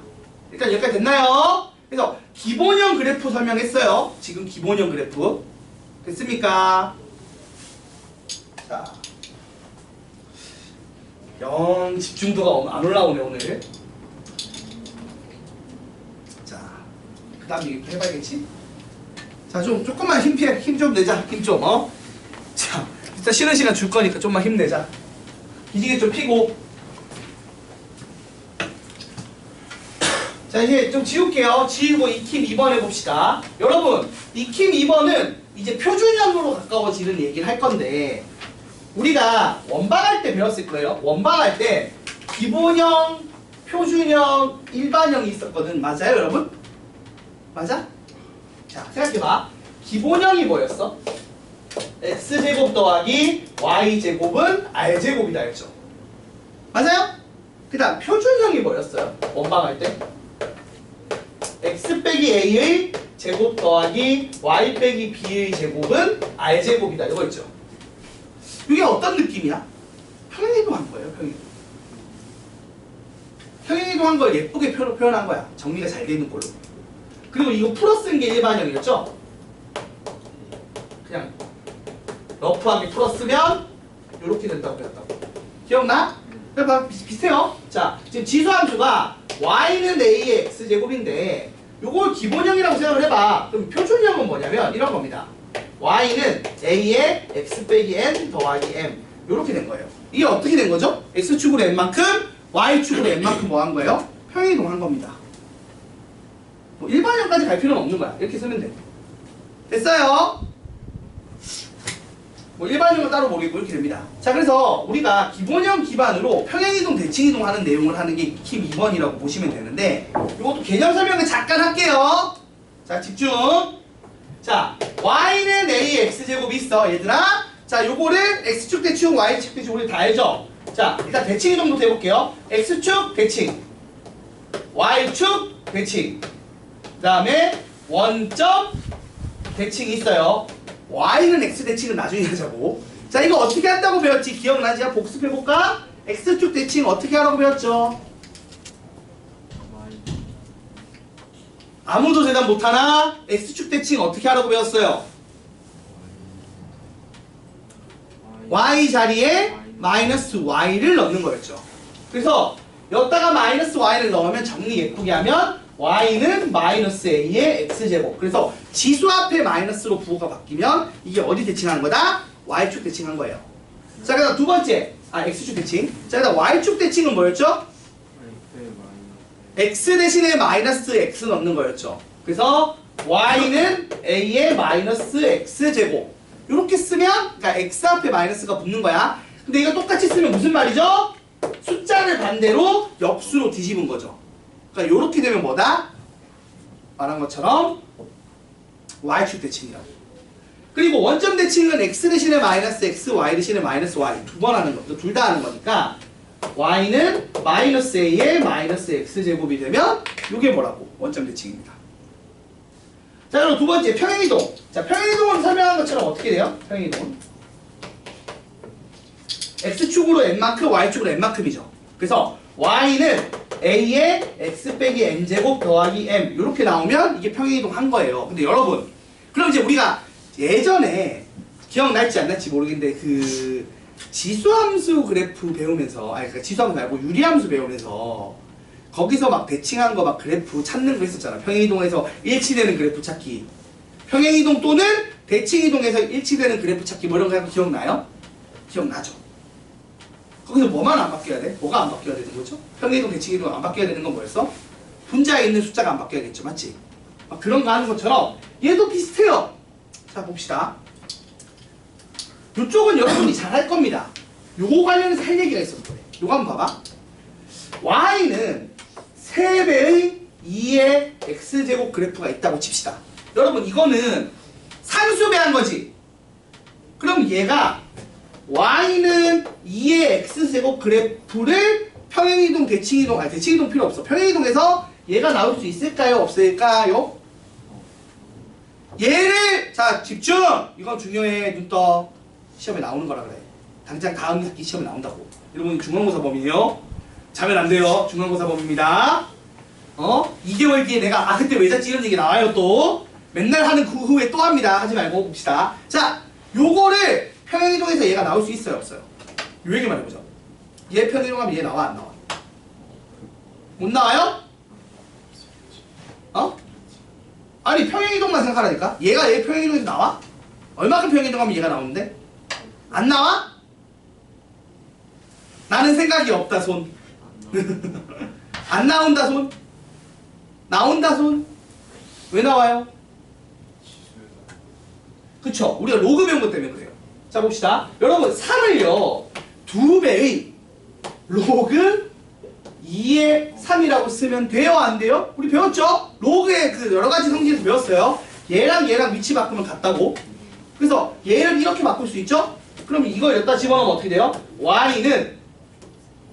일단 여기까지 됐나요? 그래서 기본형 그래프 설명했어요. 지금 기본형 그래프 됐습니까? 자, 영 집중도가 안 올라오네 오늘. 자, 그 다음 얘기 해봐야겠지? 자, 조금만 힘 좀 내자. 힘 좀, 자, 일단 쉬는 시간 줄 거니까 좀만 힘내자. 기지개 좀 피고. 자, 이제 좀 지울게요. 지우고 익힘 2번 해봅시다. 여러분, 익힘 2번은 이제 표준형으로 가까워지는 얘기를 할 건데, 우리가 원방할 때 배웠을 거예요. 원방할 때 기본형, 표준형, 일반형이 있었거든. 맞아요, 여러분? 맞아? 자, 생각해봐. 기본형이 뭐였어? x제곱 더하기 y제곱은 r제곱이다 했죠. 맞아요? 그 다음 표준형이 뭐였어요? 원방할 때? x 빼기 a의 제곱 더하기 y 빼기 b의 제곱은 r제곱이다 이거였죠. 이게 어떤 느낌이야? 평행이동한 거예요. 평행이동한 걸 예쁘게 표현한 거야. 정리가 잘 되는 걸로. 그리고 이거 풀어쓴 게 일반형이었죠? 그냥 러프하게 풀었으면 이렇게 된다고 배웠다고. 기억나? 그래봐 비슷해요. 자, 지금 지수함수가 y는 a의 x제곱인데 요걸 기본형이라고 생각을 해봐. 그럼 표준형은 뭐냐면 이런 겁니다. y는 a의 x 빼기 n 더하기 m 요렇게 된 거예요. 이게 어떻게 된 거죠? x축으로 n만큼 y축으로 n만큼 뭐 한 거예요? 평행이동한 겁니다. 뭐 일반형까지 갈 필요는 없는 거야. 이렇게 쓰면 돼. 됐어요? 뭐 일반형은 따로 모르겠고 이렇게 됩니다. 자, 그래서 우리가 기본형 기반으로 평행이동, 대칭이동 하는 내용을 하는 게 익힘 2번이라고 보시면 되는데 이것도 개념 설명을 잠깐 할게요. 자, 집중. 자, y는 a의 x제곱이 있어 얘들아. 자, 요거를 x축 대칭, y축 대칭 우리 다 알죠? 자, 일단 대칭이동부터 해볼게요. x축 대칭, y축 대칭, 그 다음에 원점 대칭이 있어요. y는 x 대칭은 나중에 하자고. 자, 이거 어떻게 한다고 배웠지? 기억나지? 복습해볼까? x축 대칭 어떻게 하라고 배웠죠? 아무도 대답 못하나? x축 대칭 어떻게 하라고 배웠어요? y 자리에 마이너스 y를 넣는 거였죠. 그래서 여기다가 마이너스 y를 넣으면 정리 예쁘게 하면 y는 마이너스 a의 x제곱. 그래서 지수 앞에 마이너스로 부호가 바뀌면 이게 어디 대칭하는 거다? y축 대칭한 거예요. 자, 그다음 두 번째, x축 대칭. 자, 그다음 y축 대칭은 뭐였죠? x 대신에 마이너스 x 넣는 거였죠. 그래서 y는 a의 마이너스 x제곱. 이렇게 쓰면, 그러니까 x 앞에 마이너스가 붙는 거야. 근데 이거 똑같이 쓰면 무슨 말이죠? 숫자를 반대로 역수로 뒤집은 거죠. 그러니까 이렇게 되면 뭐다? 말한 것처럼 y축 대칭이라고. 그리고 원점 대칭은 x 대신에 마이너스 x, y 대신에 마이너스 y 두 번 하는 거, 둘 다 하는 거니까 y는 마이너스 a의 마이너스 x제곱이 되면 이게 뭐라고? 원점 대칭입니다. 자, 그럼 두 번째 평행이동. 자, 평행이동은 설명한 것처럼 어떻게 돼요? 평행이동은 x축으로 n만큼, y축으로 n만큼이죠. 그래서 y는 a의 x 빼기 n제곱 더하기 m 이렇게 나오면 이게 평행이동 한 거예요. 근데 여러분, 그럼 이제 우리가 예전에 기억날지 안 날지 모르겠는데 그 지수함수 그래프 배우면서, 그러니까 지수함수 말고 유리함수 배우면서 거기서 막 대칭한 거 막 그래프 찾는 거 했었잖아. 평행이동에서 일치되는 그래프 찾기, 평행이동 또는 대칭이동에서 일치되는 그래프 찾기 뭐 이런 거 기억나요? 기억나죠? 거기서 뭐만 안 바뀌어야 돼? 뭐가 안 바뀌어야 되는 거죠? 평행이동, 대칭이동 안 바뀌어야 되는 건 뭐였어? 분자에 있는 숫자가 안 바뀌어야겠죠, 맞지? 막 그런 거 하는 것처럼 얘도 비슷해요. 자, 봅시다. 이쪽은 여러분이 잘 할 겁니다. 요거 관련해서 할 얘기가 있어서 그래. 요거 한번 봐봐. y는 3배의 2의 x제곱 그래프가 있다고 칩시다. 여러분, 이거는 상수배한 거지. 그럼 얘가 y는 2의 x제곱 그래프를 평행이동, 대칭이동, 아니 대칭이동 필요 없어. 평행이동에서 얘가 나올 수 있을까요? 없을까요? 얘를, 자 집중! 이건 중요해. 눈 떠. 시험에 나오는 거라 그래. 당장 다음 학기 시험에 나온다고. 여러분 중간고사 범위에요. 자면 안 돼요. 중간고사 범위입니다. 2개월 뒤에 내가 그때 왜 잤지 이런 얘기 나와요 또. 맨날 하는 그 후에 또 합니다. 하지 말고 봅시다. 자, 요거를 평행이동에서 얘가 나올 수 있어요 없어요? 요 얘기만 해보죠. 얘 평행이동하면 얘 나와 안 나와? 못 나와요? 아니 평행이동만 생각하라니까. 얘가 얘 평행이동에서 나와? 얼마큼 평행이동하면 얘가 나오는데? 안 나와? 나는 생각이 없다 손. 안 나온다 손. 나온다 손. 왜 나와요? 그쵸? 우리가 로그 배운 것 때문에 그래요. 자 봅시다. 여러분 3을요 2배의 로그 2의 3이라고 쓰면 돼요 안 돼요? 우리 배웠죠? 로그의 그 여러가지 성질에서 배웠어요. 얘랑 얘랑 위치 바꾸면 같다고. 그래서 얘를 이렇게 바꿀 수 있죠? 그럼 이걸 여기다 집어넣으면 어떻게 돼요? y는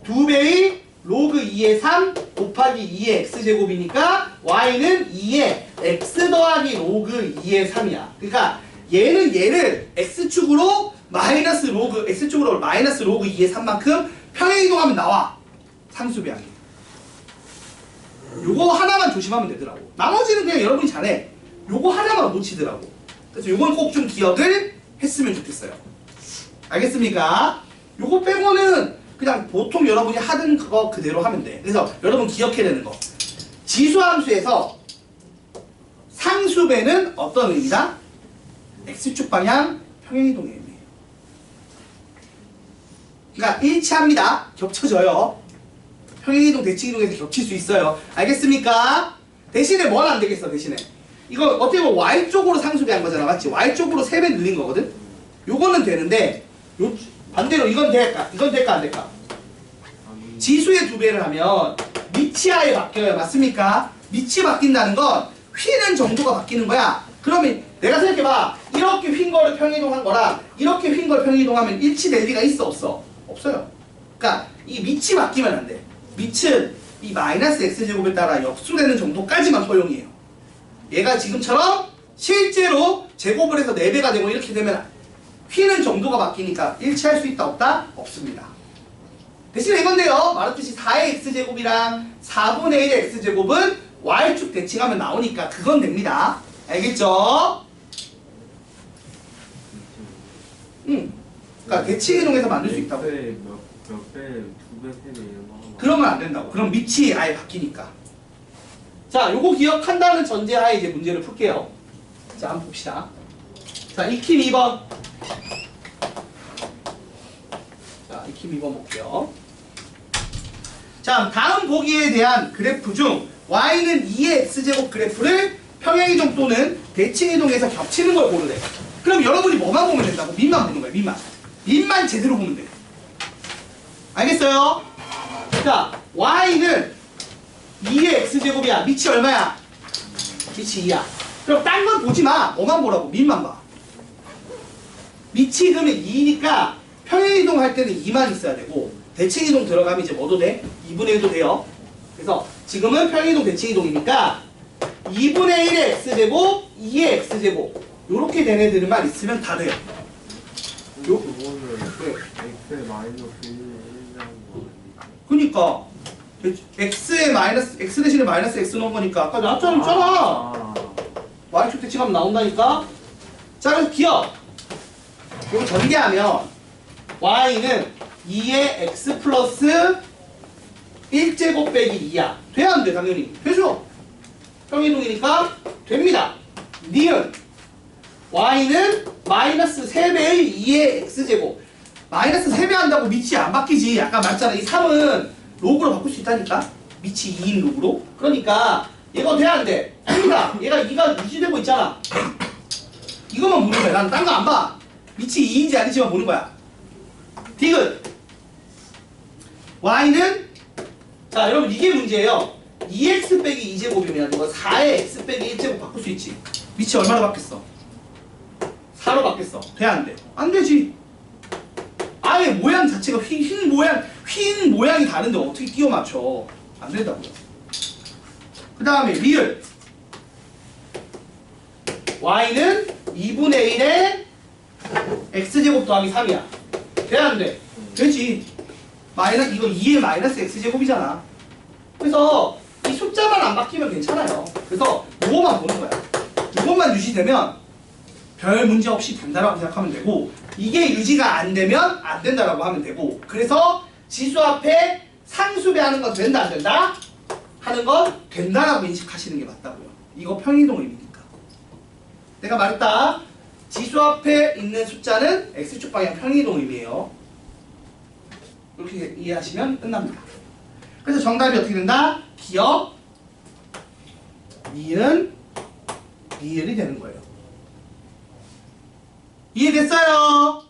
2배의 로그 2의 3 곱하기 2의 x제곱이니까 y는 2의 x 더하기 로그 2의 3이야. 그러니까 얘는 얘를 x축으로 마이너스 로그 x축으로 마이너스 로그 2의 3만큼 평행이동하면 나와. 상수배하기. 요거 하나만 조심하면 되더라고. 나머지는 그냥 여러분이 잘해. 요거 하나만 놓치더라고. 그래서 요건 꼭 좀 기억을 했으면 좋겠어요. 알겠습니까? 요거 빼고는 그냥 보통 여러분이 하던 그거 그대로 하면 돼. 그래서 여러분 기억해야 되는 거. 지수함수에서 상수배는 어떤 의미다? x축 방향 평행이동의 의미예요. 그러니까 일치합니다. 겹쳐져요. 평행이동, 대칭이동에서 겹칠 수 있어요. 알겠습니까? 대신에 뭘 안 되겠어, 대신에. 이거 어떻게 보면 y쪽으로 상수배한 거잖아, 맞지? y쪽으로 3배 늘린 거거든? 요거는 되는데, 반대로 이건 될까? 이건 될까, 안 될까? 지수의 2배를 하면 밑이 아예 바뀌어요. 맞습니까? 밑이 바뀐다는 건 휘는 정도가 바뀌는 거야. 그러면 내가 생각해봐. 이렇게 휜 거를 평행이동한 거랑 이렇게 휜 걸 평행이동하면 일치될 리가 있어, 없어? 없어요. 그러니까 이 밑이 바뀌면 안 돼. 밑은 이 마이너스 x제곱에 따라 역수되는 정도까지만 허용이에요. 얘가 지금처럼 실제로 제곱을 해서 4배가 되고 이렇게 되면 휘는 정도가 바뀌니까 일치할 수 있다 없다? 없습니다. 대신에 이건데요. 말했듯이 4의 x제곱이랑 4분의 1의 x제곱은 y축 대칭하면 나오니까 그건 됩니다. 알겠죠? 그러니까 대칭이동에서 만들 수 있다고. 몇 배, 2배, 3배 이런 거 하는 거. 그러면 안 된다고. 그럼 밑이 아예 바뀌니까. 자, 요거 기억한다는 전제하에 이제 문제를 풀게요. 자, 한번 봅시다. 자, 익힘 2번. 자, 익힘 2번 볼게요. 자, 다음 보기에 대한 그래프 중 y는 2의 x제곱 그래프를 평행이동 또는 대칭이동에서 겹치는 걸 고르래. 그럼 여러분이 뭐만 보면 된다고? 밑만 보는 거야, 밑만. 밑만 제대로 보면 돼. 알겠어요? 자, y는 2의 x제곱이야. 밑이 얼마야? 밑이 2야. 그럼 딴 건 보지 마. 뭐만 보라고? 밑만 봐. 밑이 그러면 2니까 평행이동 할 때는 2만 있어야 되고 대칭이동 들어가면 이제 뭐도 돼? 2분의 1도 돼요. 그래서 지금은 평행이동 대칭이동이니까 2분의 1의 x제곱, 2의 x제곱 요렇게 된 애들만 있으면 다 돼요. 그거는 x의 마이너스 1이라는 거 그니까 x에 마이너스 x 대신에 마이너스 x 넣은 거니까 아까 나왔잖아. 아, y축 대칭하면 나온다니까. 자, 그래서 기억. 이거 전개하면 y는 2의 x 플러스 1제곱 빼기 2야. 돼야 안 돼? 당연히 되죠. 평행이동이니까 됩니다. 니은 y는 마이너스 3배의 2의 x제곱. 마이너스 3배 한다고 밑이 안 바뀌지. 아까 말했잖아. 이 3은 로그로 바꿀 수 있다니까. 밑이 2인 로그로. 그러니까 얘가 돼야 안 돼? 됩니다. 얘가 2가 유지되고 있잖아. 이것만 보는 거야. 난 딴 거 안 봐. 밑이 2인지 아닌지만 보는 거야. 디귿 y는 자 여러분 이게 문제예요. 2x 빼기 2제곱이면 이거 4의 x 빼기 1제곱 바꿀 수 있지. 밑이 얼마나 바뀌었어? 4로 바뀌었어. 돼, 안 돼? 안 되지. 아예 모양 자체가 휜 모양이 다른데 어떻게 끼워 맞춰? 안 된다고요. 그 다음에 리을. y는 2분의 1의 x제곱 더하기 3이야. 돼, 안 돼? 되지. 이거 2의 마이너스 x제곱이잖아. 그래서 이 숫자만 안 바뀌면 괜찮아요. 그래서 이거만 보는 거야. 이것만 유지되면 별 문제 없이 된다라고 생각하면 되고, 이게 유지가 안 되면 안 된다라고 하면 되고, 그래서 지수 앞에 상수배하는 건 된다 안 된다? 하는 건 된다라고 인식하시는 게 맞다고요. 이거 평이동 의미니까. 내가 말했다. 지수 앞에 있는 숫자는 x축 방향 평이동 의미예요. 이렇게 이해하시면 끝납니다. 그래서 정답이 어떻게 된다? 기억, 니은, 리을이 되는 거예요. 이해됐어요?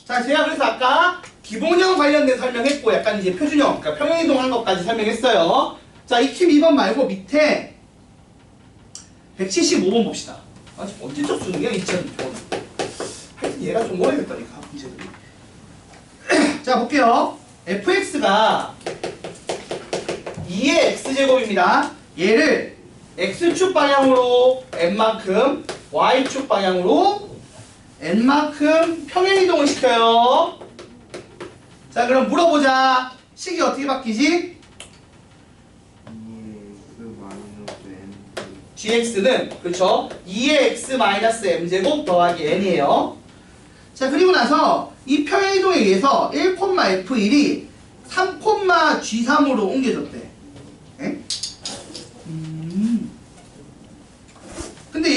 자, 제가 그래서 아까 기본형 관련된 설명했고, 약간 이제 표준형, 그러니까 평행이동한 것까지 설명했어요. 자, 익힘 2번 말고 밑에 175번 봅시다. 아, 지금 언제적 수능이야, 2002번. 하여튼 얘가 좀 오래됐다니까, 문제들이. 자, 볼게요. fx가 2의 x제곱입니다. 얘를 x축 방향으로 n만큼, y축 방향으로 n만큼 평행이동을 시켜요. 자, 그럼 물어보자. 식이 어떻게 바뀌지? gx는 그렇죠. 2의 x 마이너스 m제곱 더하기 n이에요. 자, 그리고 나서 이 평행이동에 의해서 1,f1이 3,g3으로 옮겨졌대. 에? 근데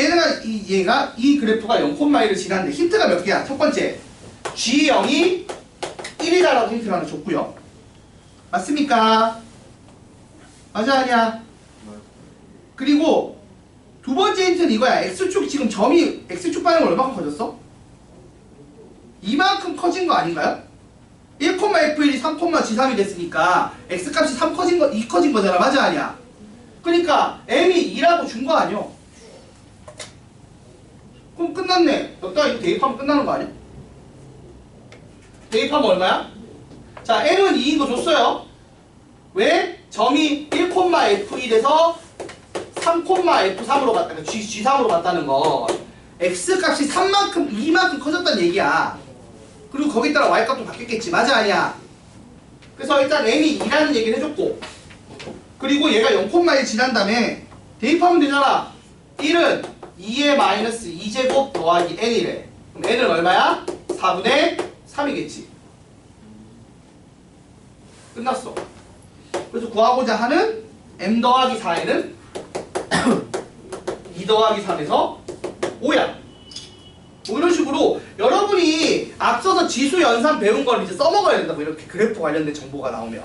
얘가 이 그래프가 0,1을 지났는데 힌트가 몇 개야? 첫 번째, G0이 1이다라고 힌트를 하나 줬고요. 맞습니까? 맞아, 아니야? 그리고 두 번째 힌트는 이거야. X축 지금 점이 X축 방향으로 얼마큼 커졌어? 이만큼 커진 거 아닌가요? 1,f1이 3,g3이 됐으니까 X값이 3 커진 거, 2 커진 거잖아. 맞아, 아니야? 그러니까 M이 2라고 준 거 아니야? 그럼 끝났네. 너가 이거 대입하면 끝나는 거 아니야? 대입하면 얼마야? 자, M은 2인 거 줬어요. 왜? 점이 1,f1에서 3,f3으로 갔다는 거, G3으로 갔다는 거. X값이 3만큼, 2만큼 커졌다는 얘기야. 그리고 거기에 따라 Y값도 바뀌었겠지. 맞아, 아니야? 그래서 일단 M이 2라는 얘기를 해줬고, 그리고 얘가 0,1 지난 다음에 대입하면 되잖아. 1은 2의 마이너스 2제곱 더하기 n이래. 그럼 n은 얼마야? 4분의 3이겠지. 끝났어. 그래서 구하고자 하는 m 더하기 4에는 2 더하기 3에서 5야. 뭐 이런 식으로 여러분이 앞서서 지수 연산 배운 걸 이제 써먹어야 된다고. 이렇게 그래프 관련된 정보가 나오면.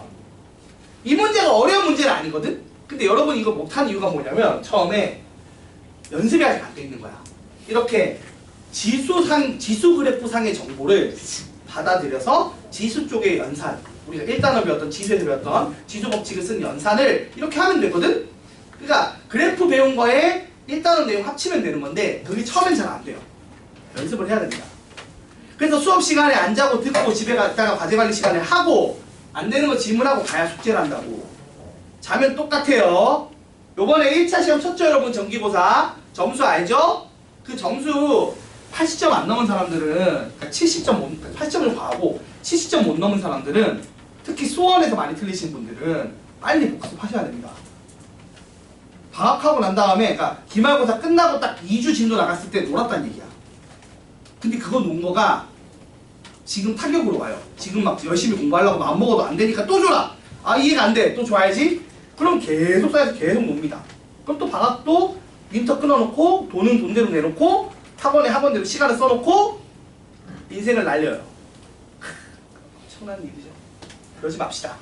이 문제가 어려운 문제는 아니거든? 근데 여러분이 이거 못한 이유가 뭐냐면 처음에 연습이 아직 안 돼 있는 거야. 이렇게 지수 그래프 상의 정보를 받아들여서 지수 쪽의 연산, 우리가 1단원 배웠던 지수에서 배웠던 지수 법칙을 쓴 연산을 이렇게 하면 되거든? 그러니까 그래프 배운 거에 1단원 내용 합치면 되는 건데 그게 처음엔 잘 안 돼요. 연습을 해야 됩니다. 그래서 수업 시간에 안 자고 듣고 집에 갔다가 과제 관리 시간에 하고 안 되는 거 질문하고 가야 숙제를 한다고. 자면 똑같아요. 요번에 1차 시험 쳤죠, 여러분? 정기고사 점수 알죠? 그 점수 80점 안 넘은 사람들은, 그러니까 70점 80점을 과하고 70점 못 넘은 사람들은, 특히 수원에서 많이 틀리신 분들은 빨리 복습하셔야 됩니다. 방학하고 난 다음에, 그러니까 기말고사 끝나고 딱 2주 진도 나갔을 때 놀았다는 얘기야. 근데 그거 논 거가 지금 타격으로 와요. 지금 막 열심히 공부하려고 마음먹어도 안 되니까 또 줘라. 아, 이해가 안 돼. 또 줘야지. 그럼 계속 쌓여서 계속 놉니다. 그럼 또 방학도 윈터 끊어놓고 돈은 돈대로 내놓고 학원에 학원대로 시간을 써놓고 인생을 날려요. 엄청난 일이죠. 그러지 맙시다.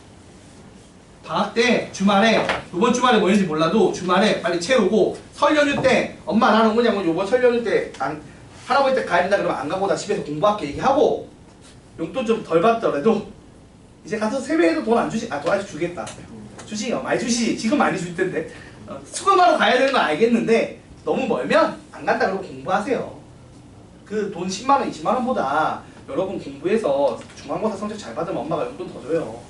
방학 때 주말에, 이번 주말에 뭐였는지 몰라도 주말에 빨리 채우고, 설 연휴 때 엄마 나는 뭐냐면 요번 설 연휴 때 할아버지 때 가야 된다 그러면 안 가고 나 집에서 공부할게 얘기하고, 용돈 좀 덜 받더라도 이제 가서 세배해도 돈 안 주지. 아, 돈 아직 주겠다. 주지. 많이 주시. 지금 많이 줄 텐데. 수금하러 가야 되는 건 알겠는데 너무 멀면 안 간다 그러고 공부하세요. 그 돈 10만원, 20만원보다 여러분 공부해서 중간고사 성적 잘 받으면 엄마가 용돈 더 줘요.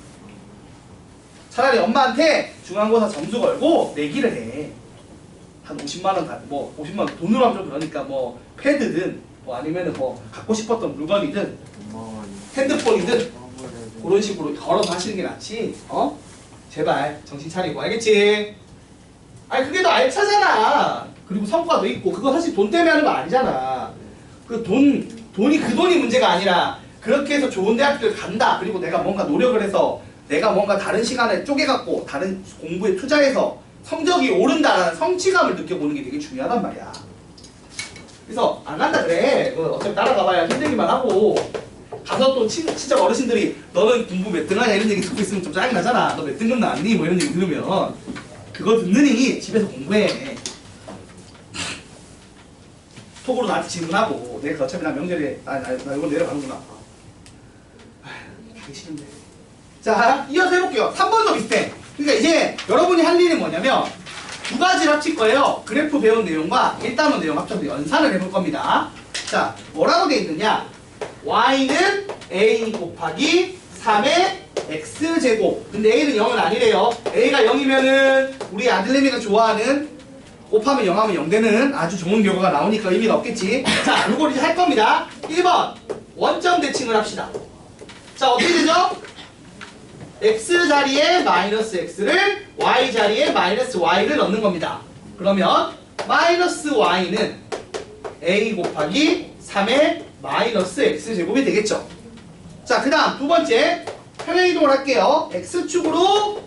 차라리 엄마한테 중간고사 점수 걸고 내기를 해. 한 50만원, 뭐 50만원 돈으로 하면 좀 그러니까 뭐 패드든 뭐 아니면은 뭐 갖고 싶었던 물건이든 핸드폰이든 그런 식으로 걸어서 하시는 게 낫지. 어? 제발 정신 차리고 알겠지? 아니 그게 더 알차잖아. 그리고 성과도 있고 그거 사실 돈 때문에 하는 거 아니잖아. 그 돈이 그 돈이 문제가 아니라 그렇게 해서 좋은 대학교를 간다. 그리고 내가 뭔가 노력을 해서 내가 뭔가 다른 시간을 쪼개갖고 다른 공부에 투자해서 성적이 오른다라는 성취감을 느껴보는 게 되게 중요하단 말이야. 그래서 안 간다 그래. 어차피 따라가봐야 힘들기만 하고 가서 또 친척 어르신들이 너는 공부 몇 등 하냐 이런 얘기 듣고 있으면 좀 짜증 나잖아. 너 몇 등급 나왔니? 뭐 이런 얘기 들으면 그거 듣느니 집에서 공부해. 톡으로 나한테 질문하고 내가 어차피 나 명절에 나 이거 내려가는구나. 가기 싫은데. 자 이어서 해볼게요. 3번도 비슷해. 그러니까 이제 여러분이 할 일이 뭐냐면 두 가지를 합칠 거예요. 그래프 배운 내용과 1단원 내용 합쳐서 연산을 해볼 겁니다. 자 뭐라고 돼 있느냐. y는 a 곱하기 3의 x제곱. 근데 a는 0은 아니래요. a가 0이면은 우리 아들내미가 좋아하는 곱하면 0하면 0 되는 아주 좋은 결과가 나오니까 의미가 없겠지. 자 이걸 이제 할 겁니다. 1번 원점 대칭을 합시다. 자 어떻게 되죠? x 자리에 마이너스 x를 y 자리에 마이너스 y를 넣는 겁니다. 그러면 마이너스 y는 a 곱하기 3의 마이너스 x제곱이 되겠죠. 자 그 다음 두 번째 평행이동을 할게요. x축으로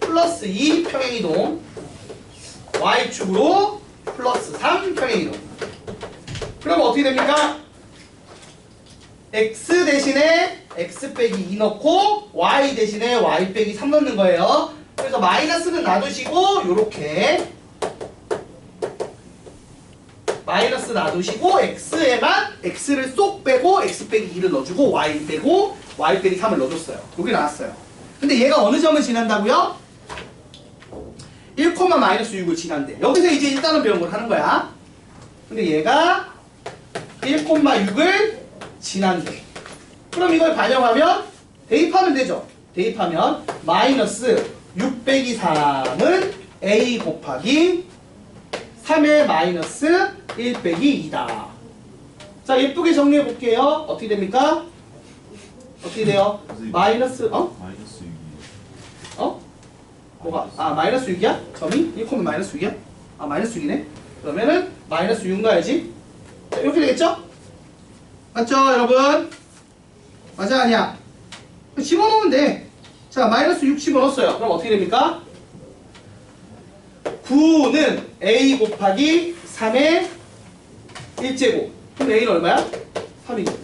플러스 2 평행이동, y축으로 플러스 3 평행이동. 그럼 어떻게 됩니까? x 대신에 x 빼기 2 넣고 y 대신에 y 빼기 3 넣는 거예요. 그래서 마이너스는 놔두시고 요렇게 마이너스 놔두시고 x에만 x를 쏙 빼고 x 빼기 2를 넣어주고 y 빼고 y 빼기 3을 넣어줬어요. 여기 나왔어요. 근데 얘가 어느 점을 지난다고요? 1, 마이너스 6을 지난대. 여기서 이제 일단은 배운 걸 하는 거야. 근데 얘가 1,6을 지난대. 그럼 이걸 반영하면 대입하면 되죠. 대입하면 마이너스 6 빼기 3은 a 곱하기 3의 마이너스 1 빼기 2다. 자 예쁘게 정리해 볼게요. 어떻게 됩니까? 어떻게 돼요? 마이너스 마이너스 6이요. 뭐가? 아 마이너스 6이야? 점이? 1, 마이너스 6이야? 아 마이너스 6이네? 그러면은 마이너스 6 가야지. 자 이렇게 되겠죠? 맞죠 여러분? 맞아 아니야? 집어넣으면 돼. 자 마이너스 6 집어넣었어요. 그럼 어떻게 됩니까? 9는 a 곱하기 3의 1제곱. 그럼 a는 얼마야? 3이죠.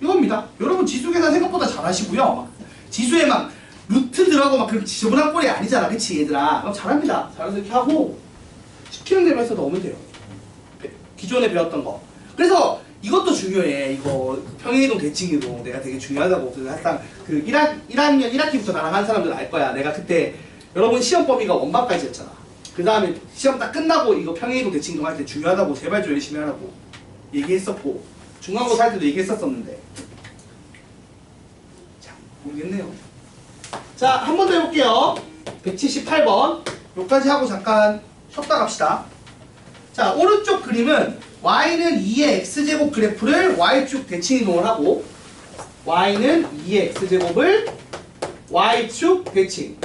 이겁니다. 여러분 지수 계산 생각보다 잘하시고요. 지수에 막 루트 들어가고 막 그런 지저분한 꼴이 아니잖아. 그치 얘들아? 그럼 잘합니다. 잘해서 이렇게 하고 시키는 대로 해서 넣으면 돼요. 기존에 배웠던 거. 그래서 이것도 중요해. 이거 평행이동 대칭이동 내가 되게 중요하다고. 항상 그 1학년 1학기부터 나랑 한 사람들 알 거야. 내가 그때 여러분 시험 범위가 원반까지였잖아. 그 다음에 시험 딱 끝나고 이거 평행이동 대칭이동 할 때 중요하다고 제발 좀 열심히 하라고 얘기했었고 중간고사 할 때도 얘기했었었는데 자 모르겠네요. 자 한 번 더 해볼게요. 178번 여기까지 하고 잠깐 쉬었다 갑시다. 자 오른쪽 그림은 y는 2의 x제곱 그래프를 y축 대칭이동을 하고 y는 2의 x제곱을 y축 대칭.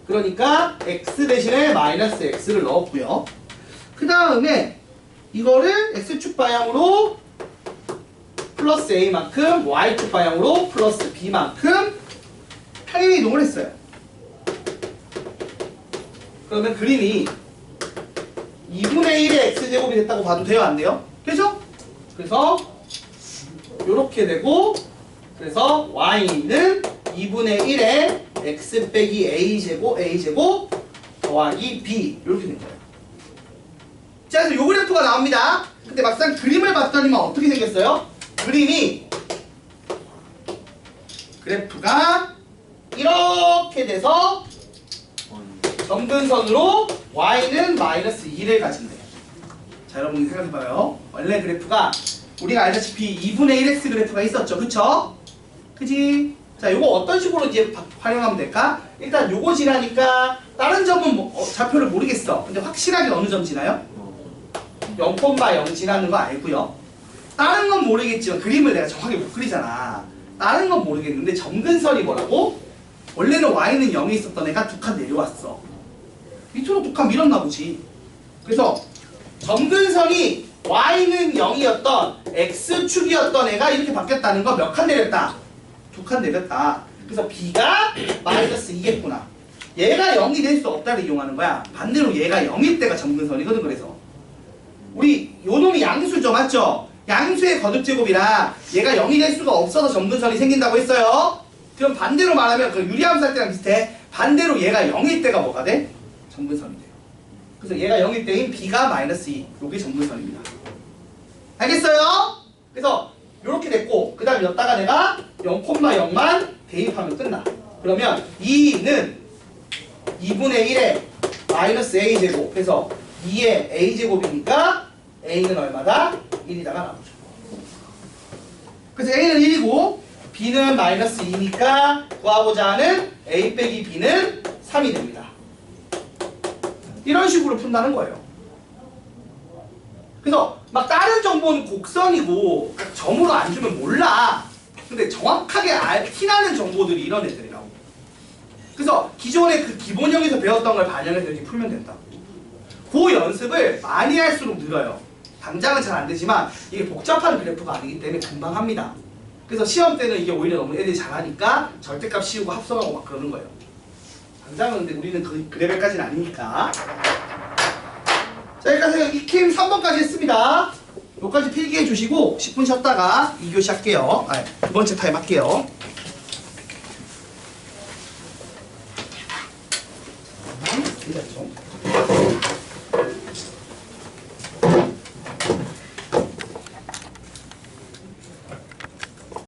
그러니까 x 대신에 마이너스 x를 넣었고요. 그 다음에 이거를 x축 방향으로 플러스 a만큼 y축 방향으로 플러스 b만큼 평행이동을 했어요. 그러면 그림이 2분의 1의 x제곱이 됐다고 봐도 돼요? 안 돼요? 그죠? 그래서 요렇게 되고 그래서 y는 2분의 1의 x 빼기 a제곱 더하기 b 이렇게 된 거예요. 자 그래서 요 그래프가 나옵니다. 근데 막상 그림을 봤더니만 어떻게 생겼어요? 그래프가 이렇게 돼서 점근선으로 y는 마이너스 2를 가진대요. 자, 여러분 생각해봐요. 원래 그래프가 우리가 알다시피 2분의 1x 그래프가 있었죠. 그쵸? 그지? 자, 요거 어떤 식으로 이제 활용하면 될까? 일단 요거 지나니까 다른 점은 좌표를 모르겠어. 근데 확실하게 어느 점 지나요? 0,0 지나는 거 알고요. 다른 건 모르겠지만 그림을 내가 정확하게 못 그리잖아. 다른 건 모르겠는데 점근선이 뭐라고? 원래는 y는 0에 있었던 애가 두 칸 내려왔어. 밑으로 두 칸 밀었나 보지. 그래서 점근선이 y는 0이었던 x축이었던 애가 이렇게 바뀌었다는 거 몇 칸 내렸다? 두 칸 내렸다. 그래서 b가 마이너스 2겠구나. 얘가 0이 될 수 없다를 이용하는 거야. 반대로 얘가 0일 때가 점근선이거든. 그래서 우리 요놈이 양수죠. 맞죠? 양수의 거듭제곱이라 얘가 0이 될 수가 없어서 점근선이 생긴다고 했어요. 그럼 반대로 말하면 그 유리함수 할 때랑 비슷해. 반대로 얘가 0일 때가 뭐가 돼? 점근선이 돼요. 그래서 얘가 0일 때인 b가 마이너스 2. 요게 점근선입니다. 알겠어요? 그래서 요렇게 됐고 그 다음 여기다가 내가 0,0만 대입하면 끝나. 그러면 2는 2분의 1에 마이너스 a제곱. 그래서 2의 a제곱이니까 a는 얼마다? 1이다가 나오죠. 그래서 a는 1이고 b는 마이너스 2니까 구하고자 하는 a 빼기 b는 3이 됩니다. 이런 식으로 푼다는 거예요. 그래서 막 다른 정보는 곡선이고 점으로 안 주면 몰라. 근데 정확하게 티나는 정보들이 이런 애들이라고. 그래서 기존에 그 기본형에서 배웠던 걸 반영해서 이렇게 풀면 된다. 그 연습을 많이 할수록 늘어요. 당장은 잘 안 되지만 이게 복잡한 그래프가 아니기 때문에 금방 합니다. 그래서 시험 때는 이게 오히려 너무 애들이 잘하니까 절대값 씌우고 합성하고 막 그러는 거예요. 당장은 근데 우리는 그 레벨까지는 아니니까. 자, 여기까지 익힘 3번까지 했습니다. 여기까지 필기해 주시고 10분 쉬었다가 2교시 할게요. 두 번째 타임 할게요. 잠깐만 기다려 좀.